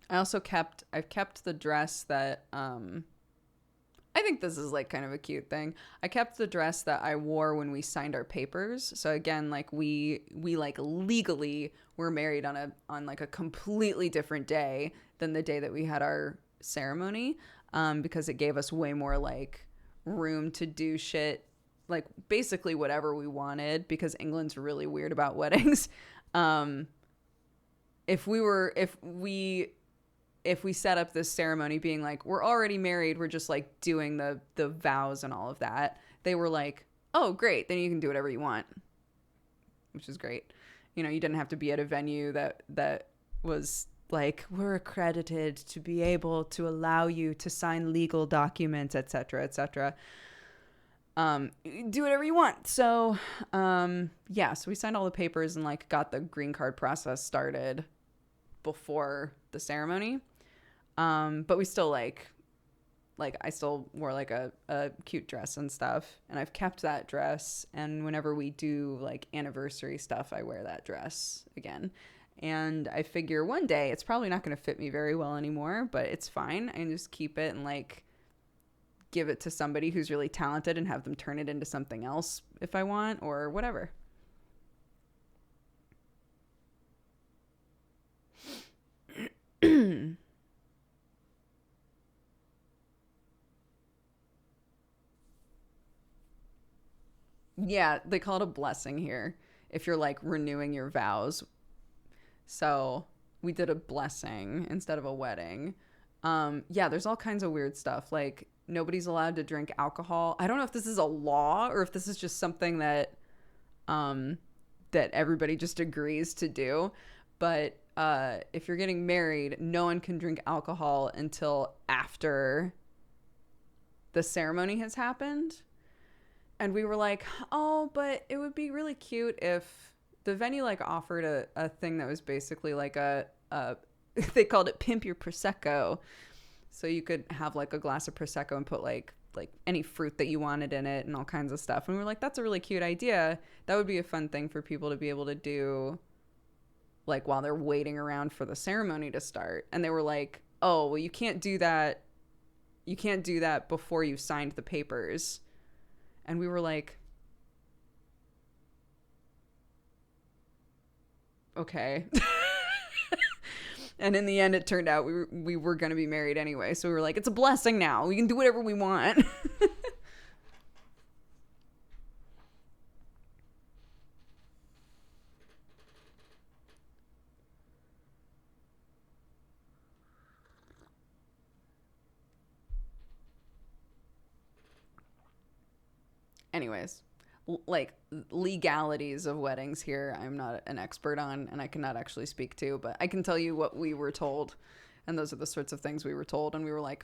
S1: I've kept the dress that, I think this is like kind of a cute thing. I kept the dress that I wore when we signed our papers. So again, like we like legally were married on like a completely different day than the day that we had our ceremony, because it gave us way more like room to do shit, like basically whatever we wanted, because England's really weird about weddings. Um, if we set up this ceremony being like, we're already married, we're just like doing the vows and all of that, they were like, oh, great, then you can do whatever you want, which is great. You know, you didn't have to be at a venue that was like, we're accredited to be able to allow you to sign legal documents, etc., etc. Do whatever you want. So, yeah, so we signed all the papers and like got the green card process started before the ceremony. But we still like I still wore like a cute dress and stuff, and I've kept that dress, and whenever we do like anniversary stuff, I wear that dress again. And I figure one day it's probably not going to fit me very well anymore, but it's fine. I can just keep it and like give it to somebody who's really talented and have them turn it into something else if I want, or whatever. Yeah, they call it a blessing here if you're like renewing your vows. So we did a blessing instead of a wedding. Yeah, there's all kinds of weird stuff. Like nobody's allowed to drink alcohol. I don't know if this is a law or if this is just something um, that everybody just agrees to do. But if you're getting married, no one can drink alcohol until after the ceremony has happened. And we were like, oh, but it would be really cute if the venue like offered a thing that was basically like a they called it pimp your prosecco. So you could have like a glass of prosecco and put like any fruit that you wanted in it and all kinds of stuff. And we were like, that's a really cute idea. That would be a fun thing for people to be able to do like while they're waiting around for the ceremony to start. And they were like, oh, well, you can't do that. You can't do that before you've signed the papers. And we were like, okay. And in the end, it turned out we were going to be married anyway. So we were like, it's a blessing now. We can do whatever we want. Anyways, like legalities of weddings here, I'm not an expert on, and I cannot actually speak to, but I can tell you what we were told. And those are the sorts of things we were told. And we were like,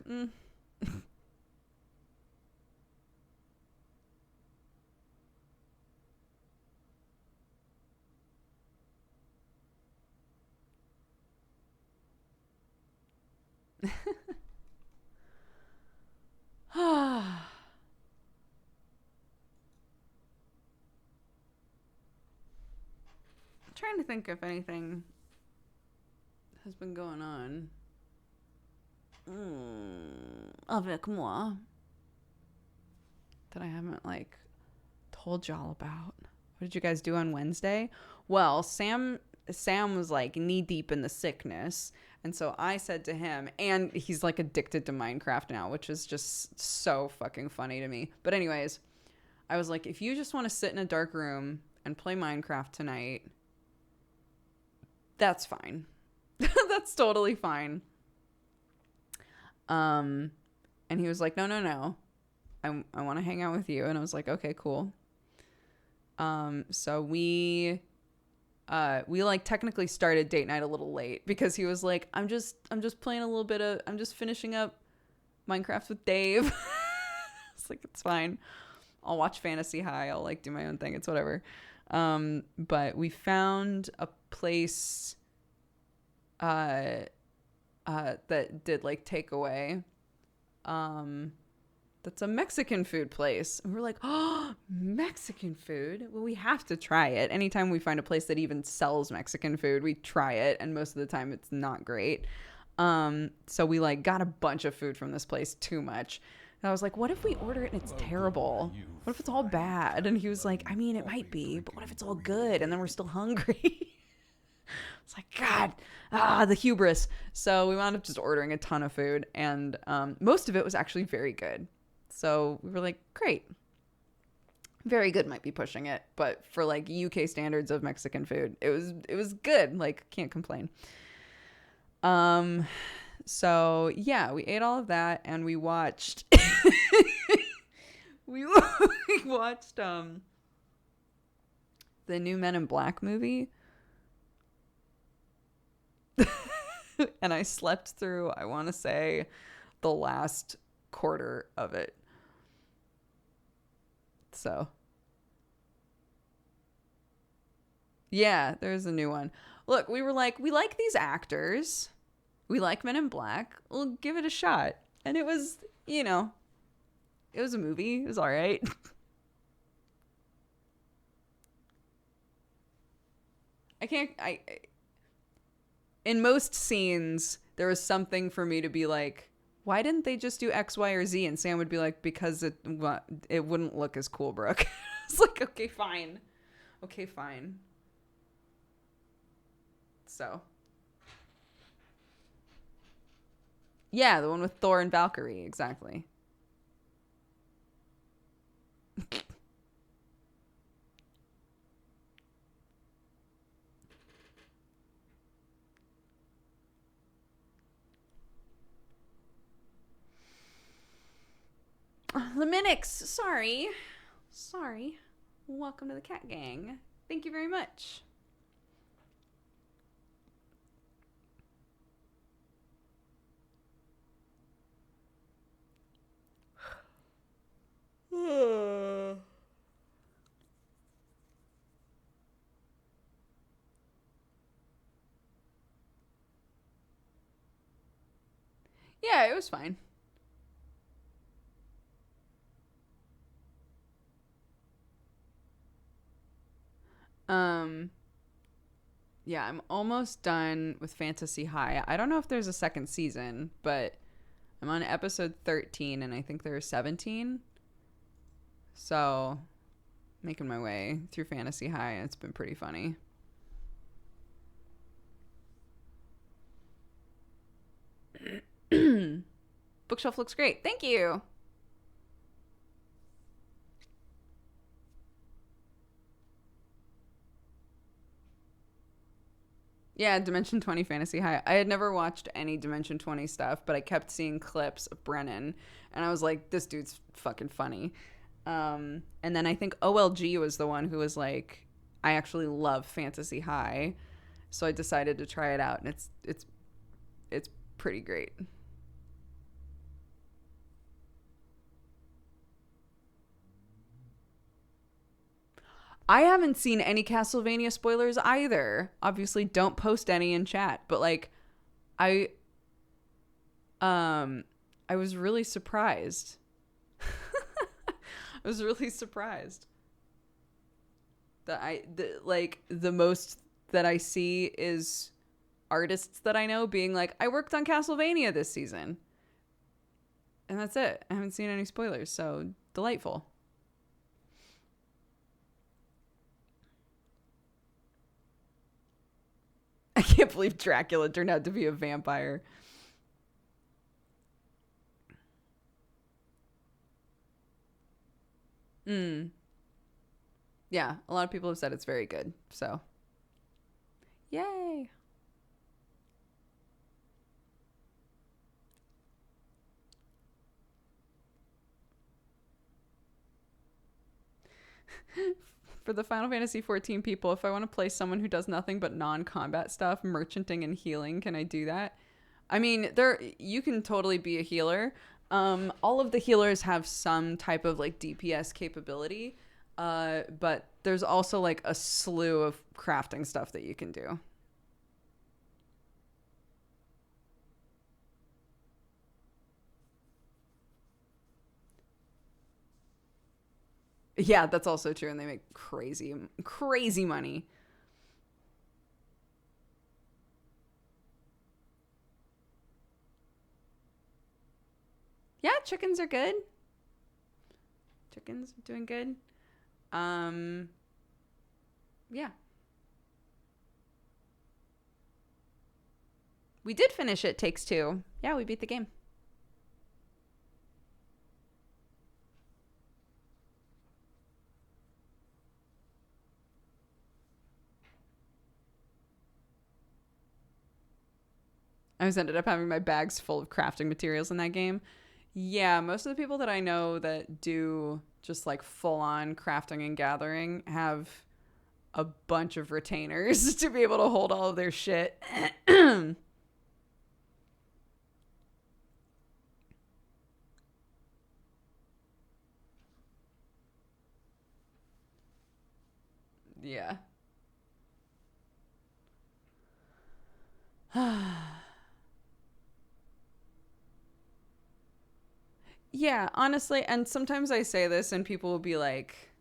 S1: trying to think if anything has been going on. Avec moi. That I haven't like told y'all about. What did you guys do on Wednesday? Well, Sam was like knee deep in the sickness. And so I said to him, and he's like addicted to Minecraft now, which is just so fucking funny to me. But anyways, I was like, if you just want to sit in a dark room and play Minecraft tonight, that's fine. That's totally fine. And he was like, no. I want to hang out with you. And I was like, okay, cool. So we like technically started date night a little late because he was like, I'm just playing a little bit of, I'm just finishing up Minecraft with Dave. It's like, it's fine. I'll watch Fantasy High. I'll like do my own thing. It's whatever. But we found a place, that did like takeaway. That's a Mexican food place. And we're like, oh, Mexican food? Well, we have to try it. Anytime we find a place that even sells Mexican food, we try it. And most of the time it's not great. So we like got a bunch of food from this place, too much. And I was like, what if we order it and it's terrible? What if it's all bad? And he was like, I mean, it might be, but what if it's all good? And then we're still hungry. It's like, God, the hubris. So we wound up just ordering a ton of food. And most of it was actually very good. So we were like, great. Very good might be pushing it, but for like UK standards of Mexican food, it was good. Like, can't complain. So yeah, we ate all of that and we watched we watched the new Men in Black movie. And I slept through, I want to say, the last quarter of it. So yeah, there's a new one. Look, we were like, we like these actors. We like Men in Black. We'll give it a shot. And it was, it was a movie. It was all right. In most scenes, there was something for me to be like, why didn't they just do X, Y, or Z? And Sam would be like, because it wouldn't look as cool, Brooke. It's like, okay, fine. So. Yeah, the one with Thor and Valkyrie, exactly. Leminix, sorry. Welcome to the cat gang. Thank you very much. Yeah, it was fine. Yeah, I'm almost done with Fantasy High. I don't know if there's a second season, but I'm on episode 13 and I think there's 17. So, making my way through Fantasy High, and it's been pretty funny. Bookshelf looks great. Thank you. Yeah, Dimension 20 Fantasy High. I had never watched any Dimension 20 stuff, but I kept seeing clips of Brennan, and I was like, this dude's fucking funny. And then I think OLG was the one who was like, I actually love Fantasy High, so I decided to try it out, and it's pretty great. I haven't seen any Castlevania spoilers either. Obviously, don't post any in chat, but like, I was really surprised. I was really surprised that the most that I see is artists that I know being like, I worked on Castlevania this season. And that's it. I haven't seen any spoilers, so delightful. I can't believe Dracula turned out to be a vampire. Yeah, a lot of people have said it's very good. So, yay. For the Final Fantasy XIV people, if I want to play someone who does nothing but non-combat stuff, merchanting and healing, can I do that? I mean, there you can totally be a healer. All of the healers have some type of like DPS capability, but there's also like a slew of crafting stuff that you can do. Yeah, that's also true, and they make crazy, crazy money. Yeah, chickens are good. Chickens are doing good. Um, yeah, we did finish it. Takes two. Yeah, we beat the game. I just ended up having my bags full of crafting materials in that game. Yeah, most of the people that I know that do just like full on crafting and gathering have a bunch of retainers to be able to hold all of their shit. Yeah. Yeah, honestly, and sometimes I say this and people will be like,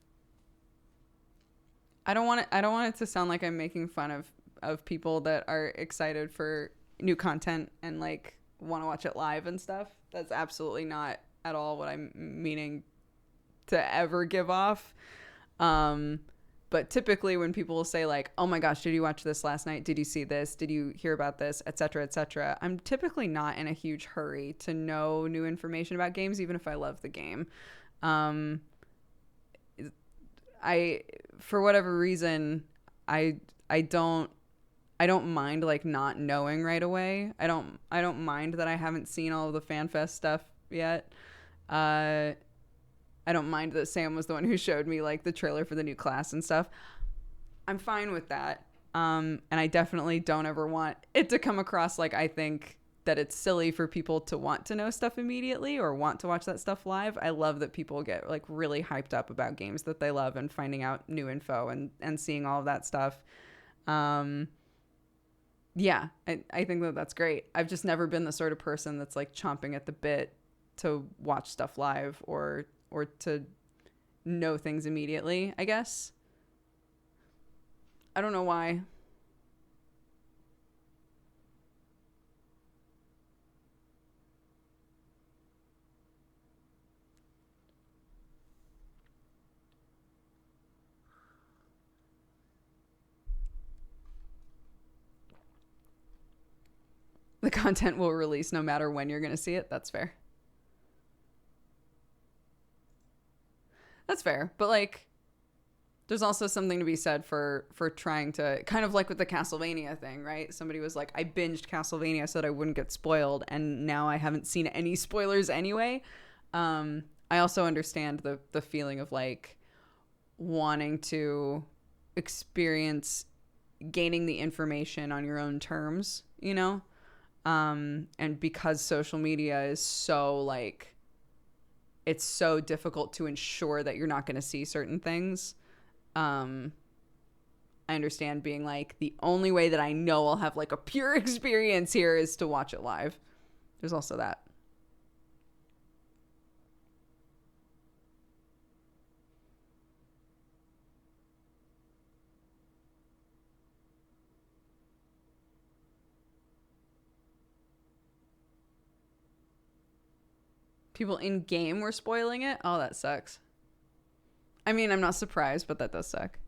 S1: I don't want it to sound like I'm making fun of people that are excited for new content and like want to watch it live and stuff. That's absolutely not at all what I'm meaning to ever give off. Um, but typically when people will say like, "Oh my gosh, did you watch this last night? Did you see this? Did you hear about this?" etc., etc. I'm typically not in a huge hurry to know new information about games, even if I love the game. Um, I for whatever reason, I I don't I don't mind like not knowing right away. I don't mind that I haven't seen all of the FanFest stuff yet. Uh, I don't mind that Sam was the one who showed me like the trailer for the new class and stuff. I'm fine with that. And I definitely don't ever want it to come across like I think that it's silly for people to want to know stuff immediately or want to watch that stuff live. I love that people get like really hyped up about games that they love and finding out new info and seeing all of that stuff. Um, yeah, I think that that's great. I've just never been the sort of person that's like chomping at the bit to watch stuff live or to know things immediately, I guess. I don't know why. The content will release no matter when you're going to see it. That's fair. That's fair. But like there's also something to be said for trying to kind of like with the Castlevania thing, right? Somebody was like, I binged Castlevania so that I wouldn't get spoiled, and now I haven't seen any spoilers anyway. I also understand the feeling of like wanting to experience gaining the information on your own terms, you know? And because social media is so like it's so difficult to ensure that you're not going to see certain things. um I understand being like the only way that I know I'll have like a pure experience here is to watch it live. There's also that. People in game were spoiling it. Oh, that sucks. I mean, I'm not surprised, but that does suck.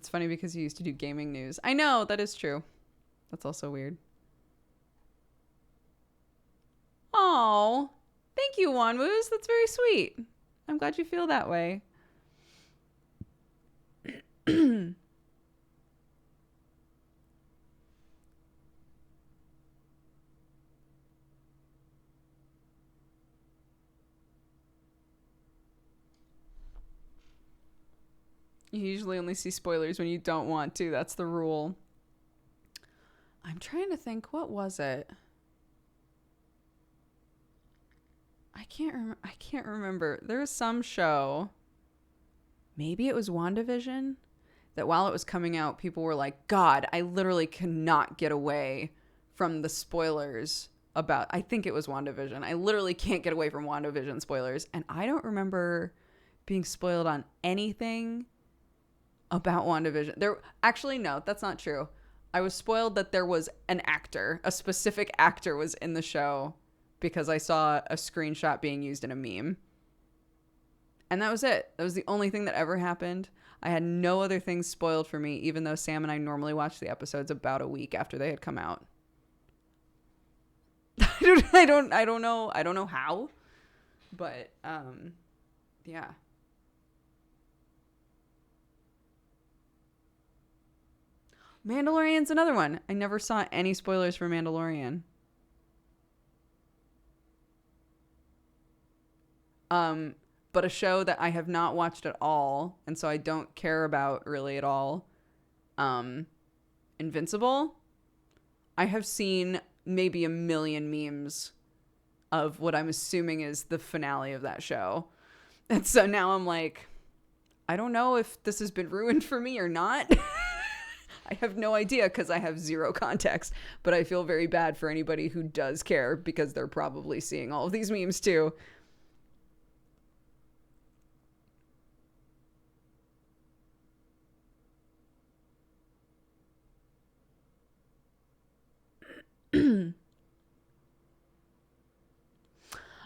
S1: It's funny because you used to do gaming news. I know, that is true. That's also weird. Oh, thank you, Wanwoos. That's very sweet. I'm glad you feel that way. You usually only see spoilers when you don't want to. That's the rule. I'm trying to think. What was it? I can't remember. There was some show. Maybe it was WandaVision. That while it was coming out, people were like, God, I literally cannot get away from the spoilers about... I think it was WandaVision. I literally can't get away from WandaVision spoilers. And I don't remember being spoiled on anything about WandaVision. Actually, no, that's not true. I was spoiled that there was an actor. A specific actor was in the show because I saw a screenshot being used in a meme. And that was it. That was the only thing that ever happened. I had no other things spoiled for me, even though Sam and I normally watch the episodes about a week after they had come out. I don't know how, but yeah. Mandalorian's another one. I never saw any spoilers for Mandalorian. But a show that I have not watched at all, and so I don't care about really at all, Invincible. I have seen maybe 1 million memes of what I'm assuming is the finale of that show. And so now I'm like, I don't know if this has been ruined for me or not. I have no idea because I have zero context, but I feel very bad for anybody who does care because they're probably seeing all of these memes too.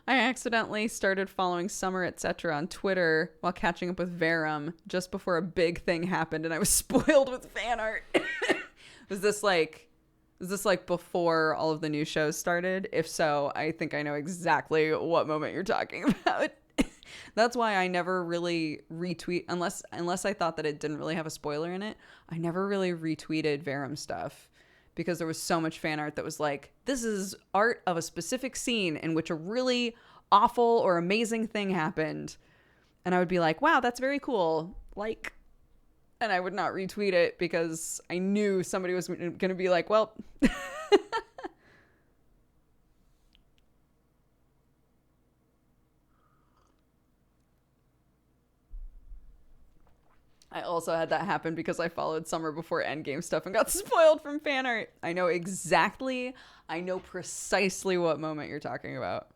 S1: I accidentally started following Summer Etc. on Twitter while catching up with Verum just before a big thing happened, and I was spoiled with fan art. Was this like before all of the new shows started? If so, I think I know exactly what moment you're talking about. That's why I never really retweet unless I thought that it didn't really have a spoiler in it. I never really retweeted Verum stuff because there was so much fan art that was like, this is art of a specific scene in which a really awful or amazing thing happened. And I would be like, wow, that's very cool. Like, and I would not retweet it because I knew somebody was going to be like, well, I also had that happen because I followed Summer before Endgame stuff and got spoiled from fan art. I know precisely what moment you're talking about.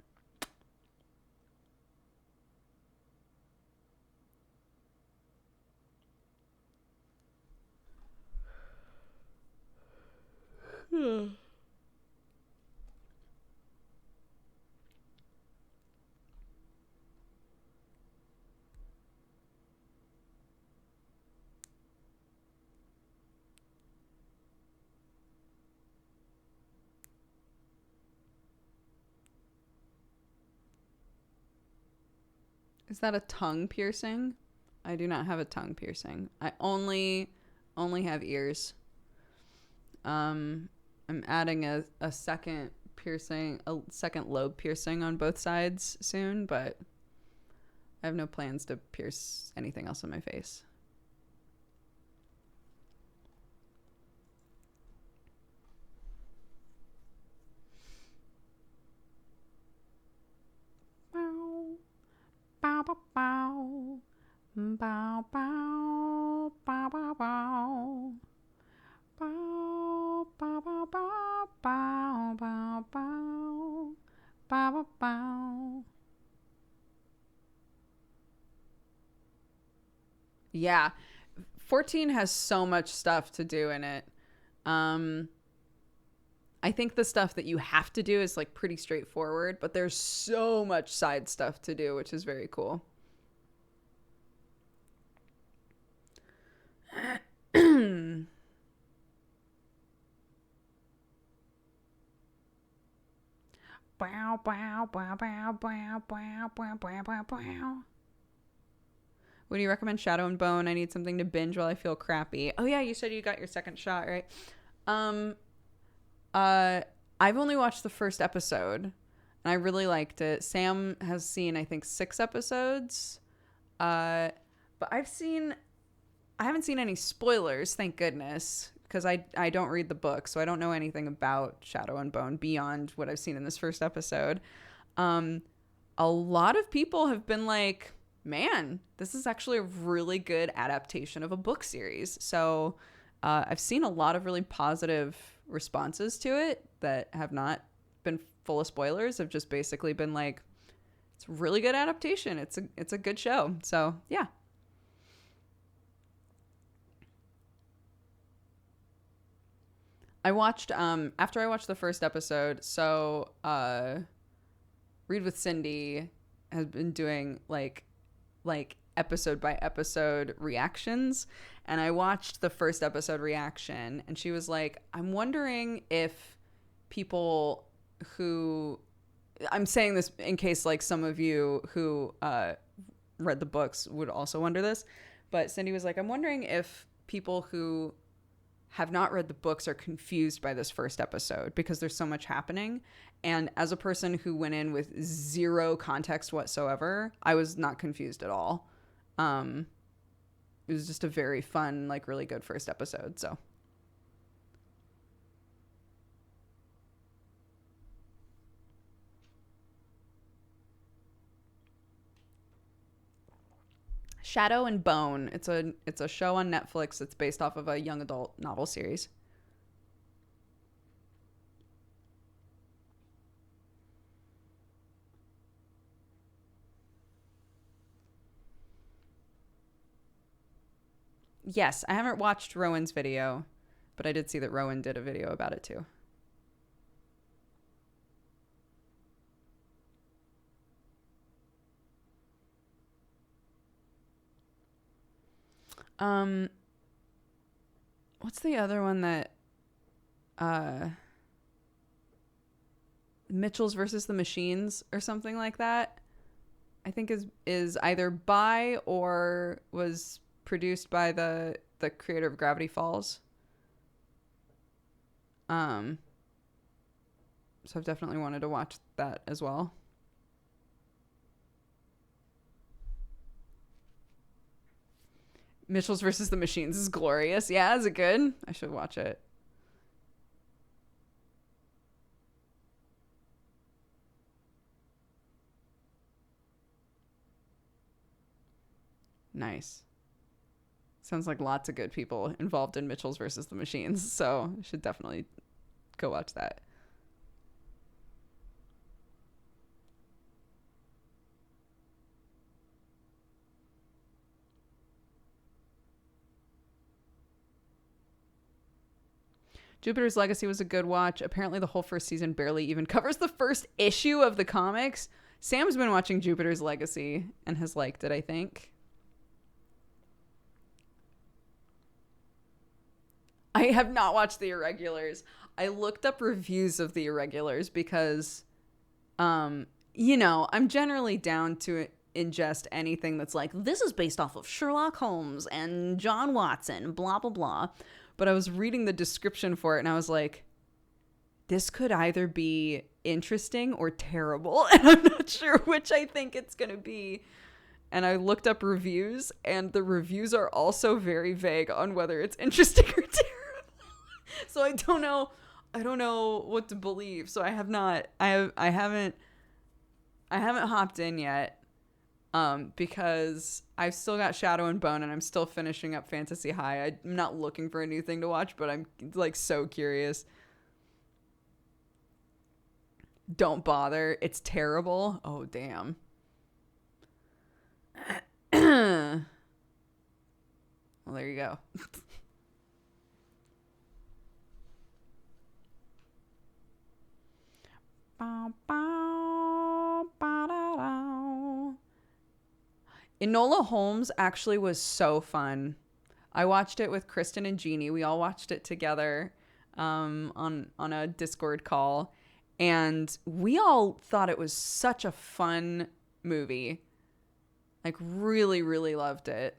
S1: Is that a tongue piercing? I do not have a tongue piercing. I only have ears. I'm adding a second piercing, a second lobe piercing on both sides soon, but I have no plans to pierce anything else on my face. Bow, bow, bow, bow, bow, bow, bow, bow. Bow, bow, bow, bow, bow, bow, bow, bow, bow. Yeah, 14 has so much stuff to do in it. I think the stuff that you have to do is like pretty straightforward, but there's so much side stuff to do, which is very cool. Would you recommend Shadow and Bone? I need something to binge while I feel crappy. Oh yeah, you said you got your second shot, right? Um, I've only watched the first episode, and I really liked it. Sam has seen, I think, 6 episodes. But I haven't seen any spoilers, thank goodness, because I don't read the book, so I don't know anything about Shadow and Bone beyond what I've seen in this first episode. A lot of people have been like, man, this is actually a really good adaptation of a book series. So I've seen a lot of really positive responses to it that have not been full of spoilers, have just basically been like, it's a really good adaptation. It's a good show. So yeah. I watched after I watched the first episode, so Read with Cindy has been doing like episode by episode reactions, and I watched the first episode reaction, and she was like, I'm wondering if people who, I'm saying this in case like some of you who read the books would also wonder this, but Cindy was like, I'm wondering if people who have not read the books are confused by this first episode because there's so much happening. And as a person who went in with zero context whatsoever, I was not confused at all. It was just a very fun, like really good first episode. So Shadow and Bone. It's a show on Netflix. It's based off of a young adult novel series. Yes, I haven't watched Rowan's video, but I did see that Rowan did a video about it too. Um, what's the other one that uh Mitchell's versus the Machines or something like that? I think is either by or was produced by the creator of Gravity Falls. So I've definitely wanted to watch that as well. Mitchell's versus the Machines is glorious. Yeah, is it good? I should watch it. Nice. Sounds like lots of good people involved in Mitchell's versus the Machines, so I should definitely go watch that. Jupiter's Legacy was a good watch. Apparently the whole first season barely even covers the first issue of the comics. Sam's been watching Jupiter's Legacy and has liked it, I think. I have not watched The Irregulars. I looked up reviews of The Irregulars because, I'm generally down to ingest anything that's like, this is based off of Sherlock Holmes and John Watson, blah, blah, blah. But I was reading the description for it and I was like, this could either be interesting or terrible. And I'm not sure which I think it's going to be. And I looked up reviews and the reviews are also very vague on whether it's interesting or terrible. So I don't know what to believe. So I haven't hopped in yet. Because I've still got Shadow and Bone and I'm still finishing up Fantasy High. I'm not looking for a new thing to watch, but I'm like so curious. Don't bother. It's terrible. Oh, damn. Well, there you go. Enola Holmes actually was so fun. I watched it with Kristen and Jeannie. We all watched it together on a Discord call. And we all thought it was such a fun movie. Like, really, really loved it.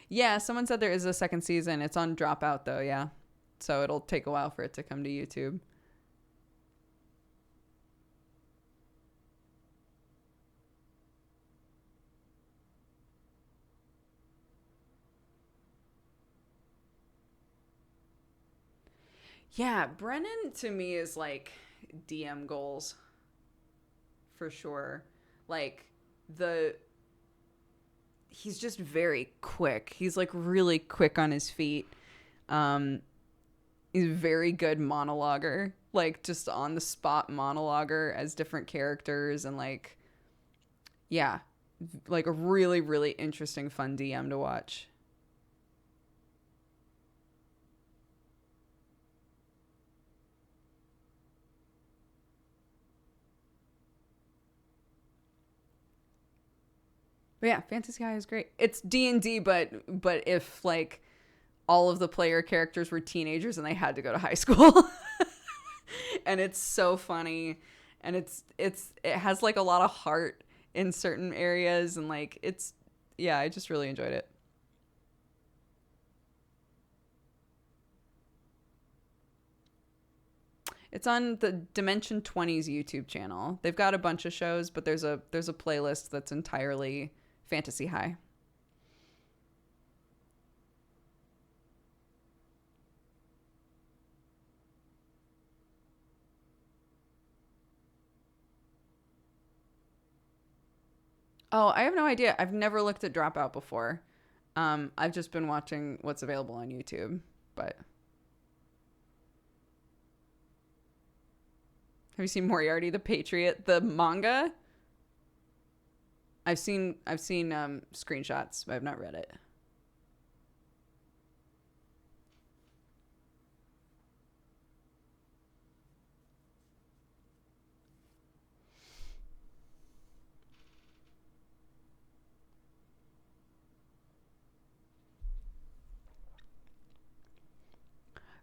S1: Yeah, someone said there is a second season. It's on Dropout, though, yeah. So it'll take a while for it to come to YouTube. Yeah, Brennan to me is like DM goals for sure. Like the he's just very quick. He's like really quick on his feet. Um he's a very good monologuer, like just on the spot monologuer as different characters and like yeah, like a really really interesting fun DM to watch. But yeah, Fantasy High is great. It's D&D but if like all of the player characters were teenagers and they had to go to high school. And it's so funny and it has like a lot of heart in certain areas and like it's yeah, I just really enjoyed it. It's on the Dimension 20's YouTube channel. They've got a bunch of shows, but there's a playlist that's entirely Fantasy High. Oh, I have no idea. I've never looked at Dropout before. I've just been watching what's available on YouTube. But have you seen Moriarty the Patriot, the manga? I've seen screenshots, but I've not read it.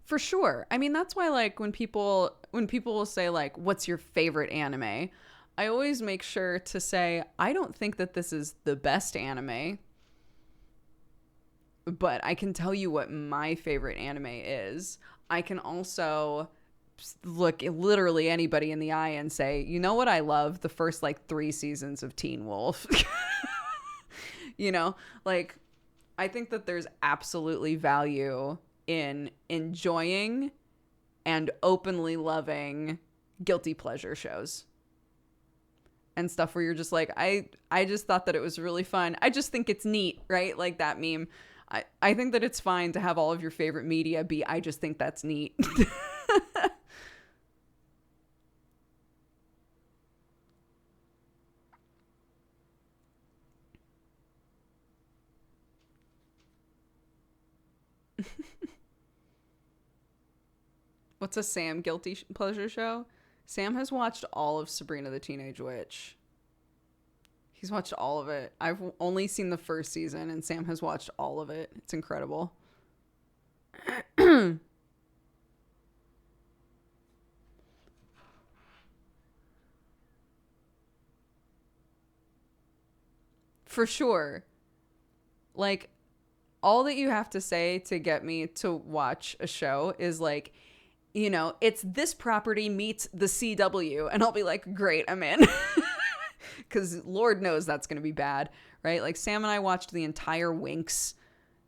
S1: For sure. I mean, that's why like when people will say like what's your favorite anime? I always make sure to say I don't think that this is the best anime, but I can tell you what my favorite anime is. I can also look literally anybody in the eye and say, "You know what I love? The first like 3 seasons of Teen Wolf." you know, like I think that there's absolutely value in enjoying and openly loving guilty pleasure shows and stuff where you're just like I just thought that it was really fun. I just think it's neat, right? Like that meme. I think that it's fine to have all of your favorite media be I just think that's neat. What's a Sam guilty pleasure show? Sam has watched all of Sabrina the Teenage Witch. He's watched all of it. I've only seen the first season, and Sam has watched all of it. It's incredible. For sure. Like, all that you have to say to get me to watch a show is like, it's this property meets the CW. And I'll be like, great, I'm in. Because Lord knows that's going to be bad, right? Like, Sam and I watched the entire Winx,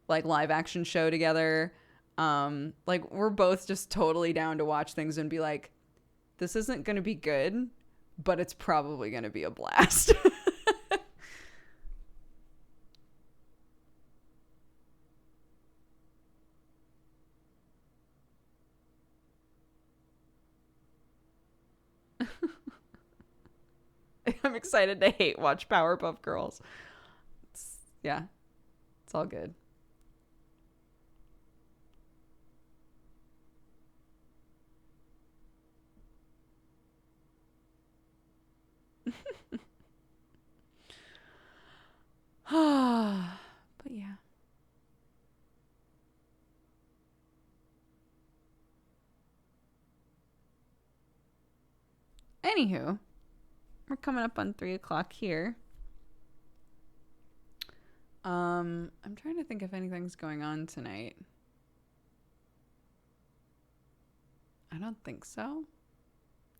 S1: like, live action show together. Like, we're both just totally down to watch things and be like, this isn't going to be good, but it's probably going to be a blast. I'm excited to hate watch Powerpuff Girls. Yeah, it's all good. Anywho, we're coming up on 3 o'clock here. I'm trying to think if anything's going on tonight. I don't think so.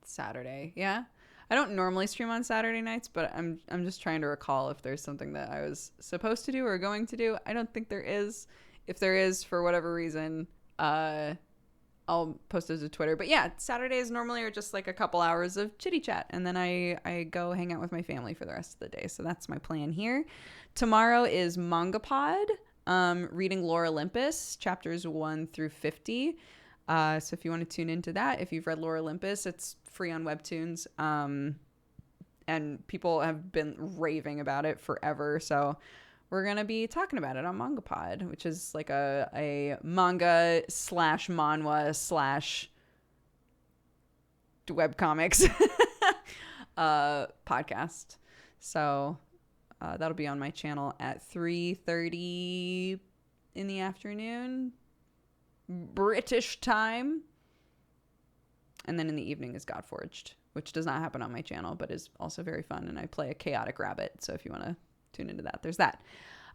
S1: It's Saturday. Yeah. I don't normally stream on Saturday nights, but I'm just trying to recall if there's something that I was supposed to do or going to do. I don't think there is. If there is, for whatever reason, I'll post it to Twitter. But yeah, Saturdays normally are just like a couple hours of chitty chat, and then I go hang out with my family for the rest of the day. So that's my plan here. Tomorrow is Manga Pod, reading Lore Olympus, chapters 1 through 50. So if you want to tune into that, if you've read Lore Olympus, it's free on Webtoons. And people have been raving about it forever. So we're going to be talking about it on Manga Pod, which is like a manga / manhwa / webcomics podcast. So that'll be on my channel at 3:30 in the afternoon, British time. And then in the evening is Godforged, which does not happen on my channel, but is also very fun. And I play a chaotic rabbit. So if you want to tune into that, there's that.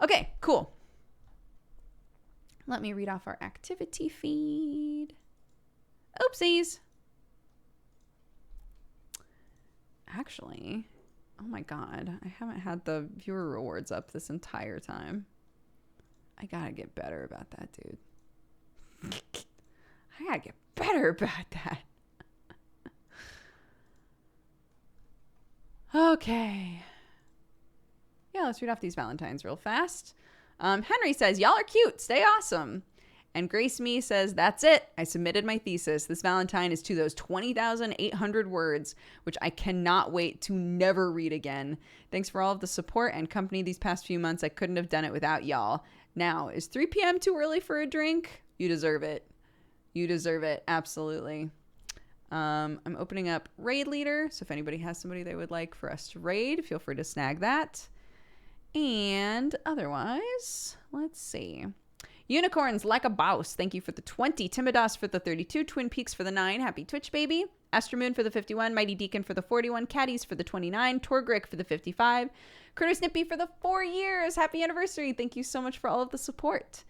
S1: Okay, cool. Let me read off our activity feed. Oopsies. Actually, oh my God, I haven't had the viewer rewards up this entire time. I gotta get better about that, dude. I gotta get better about that. Okay. Yeah, let's read off these Valentines real fast. Henry says, y'all are cute. Stay awesome. And Grace Me says, that's it. I submitted my thesis. This Valentine is to those 20,800 words, which I cannot wait to never read again. Thanks for all of the support and company these past few months. I couldn't have done it without y'all. Now, is 3 p.m. too early for a drink? You deserve it. You deserve it. Absolutely. I'm opening up Raid Leader. So if anybody has somebody they would like for us to raid, feel free to snag that. And otherwise, let's see. Unicorns Like a Bouse, thank you for the 20. Timidas for the 32. Twin Peaks for the 9. Happy Twitch, baby. Astromoon for the 51. Mighty Deacon for the 41. Caddies for the 29. Torgrick for the 55. Critter Snippy for the 4 years. Happy anniversary. Thank you so much for all of the support.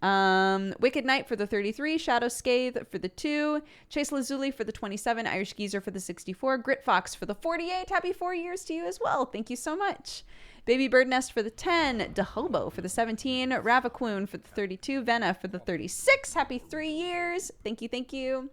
S1: Wicked Knight for the 33. Shadow Scathe for the 2. Chase Lazuli for the 27. Irish Geezer for the 64. Grit Fox for the 48. Happy 4 years to you as well. Thank you so much. Baby Bird Nest for the 10. Dehobo for the 17. Ravaquoon for the 32. Venna for the 36. Happy 3 years. Thank you, thank you.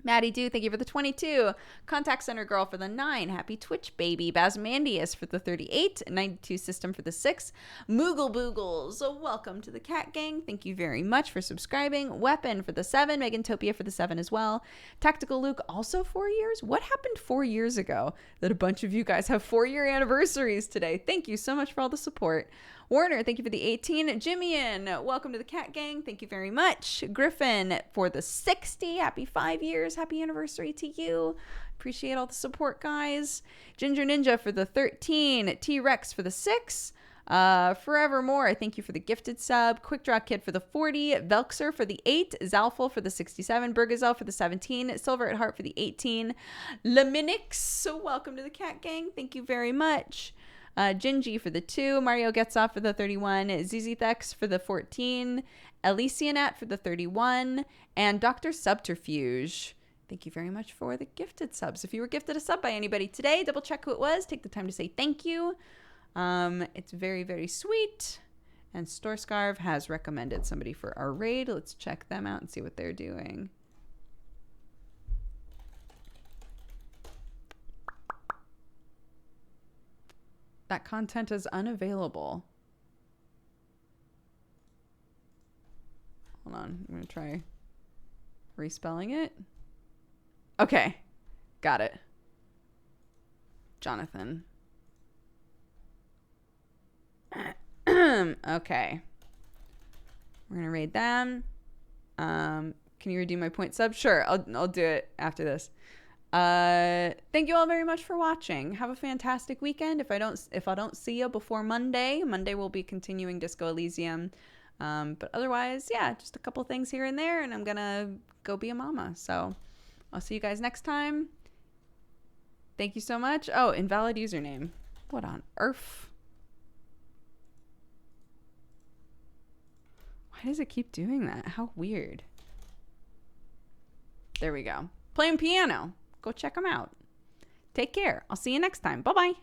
S1: Maddie Do, thank you for the 22. Contact Center Girl for the 9. Happy Twitch, baby. Basmandius for the 38. 92 System for the 6. Moogle Boogles, welcome to the Cat Gang. Thank you very much for subscribing. Weapon for the 7. Megantopia for the 7 as well. Tactical Luke, also 4 years. What happened 4 years ago that a bunch of you guys have 4-year anniversaries today? Thank you so much for all the support. Warner, thank you for the 18. Jimmyin, welcome to the Cat Gang. Thank you very much. Griffin for the 60. Happy 5 years. Happy anniversary to you. Appreciate all the support, guys. Ginger Ninja for the 13. T-Rex for the 6. Forevermore, thank you for the gifted sub. Quick Draw Kid for the 40. Velxer for the 8. Zalful for the 67. Burgazel for the 17. Silver at Heart for the 18. Leminix, so welcome to the Cat Gang. Thank you very much. Gingy for the 2, Mario Gets Off for the 31, ZZThex for the 14, Elysianat for the 31, and Dr. Subterfuge. Thank you very much for the gifted subs. If you were gifted a sub by anybody today, double check who it was. Take the time to say thank you. It's very, very sweet. And Store Scarf has recommended somebody for our raid. Let's check them out and see what they're doing. That content is unavailable. Hold on. I'm going to try respelling it. Okay. Got it. Jonathan. Okay. We're going to raid them. Can you redeem my point sub? Sure. I'll do it after this. Thank you all very much for watching. Have a fantastic weekend. If I don't see you before Monday we'll be continuing Disco Elysium. But otherwise, yeah, just a couple things here and there, and I'm gonna go be a mama. So I'll see you guys next time. Thank you so much. Oh, invalid username. What on earth? Why does it keep doing that? How weird. There we go. Playing piano. Go check them out. Take care. I'll see you next time. Bye-bye.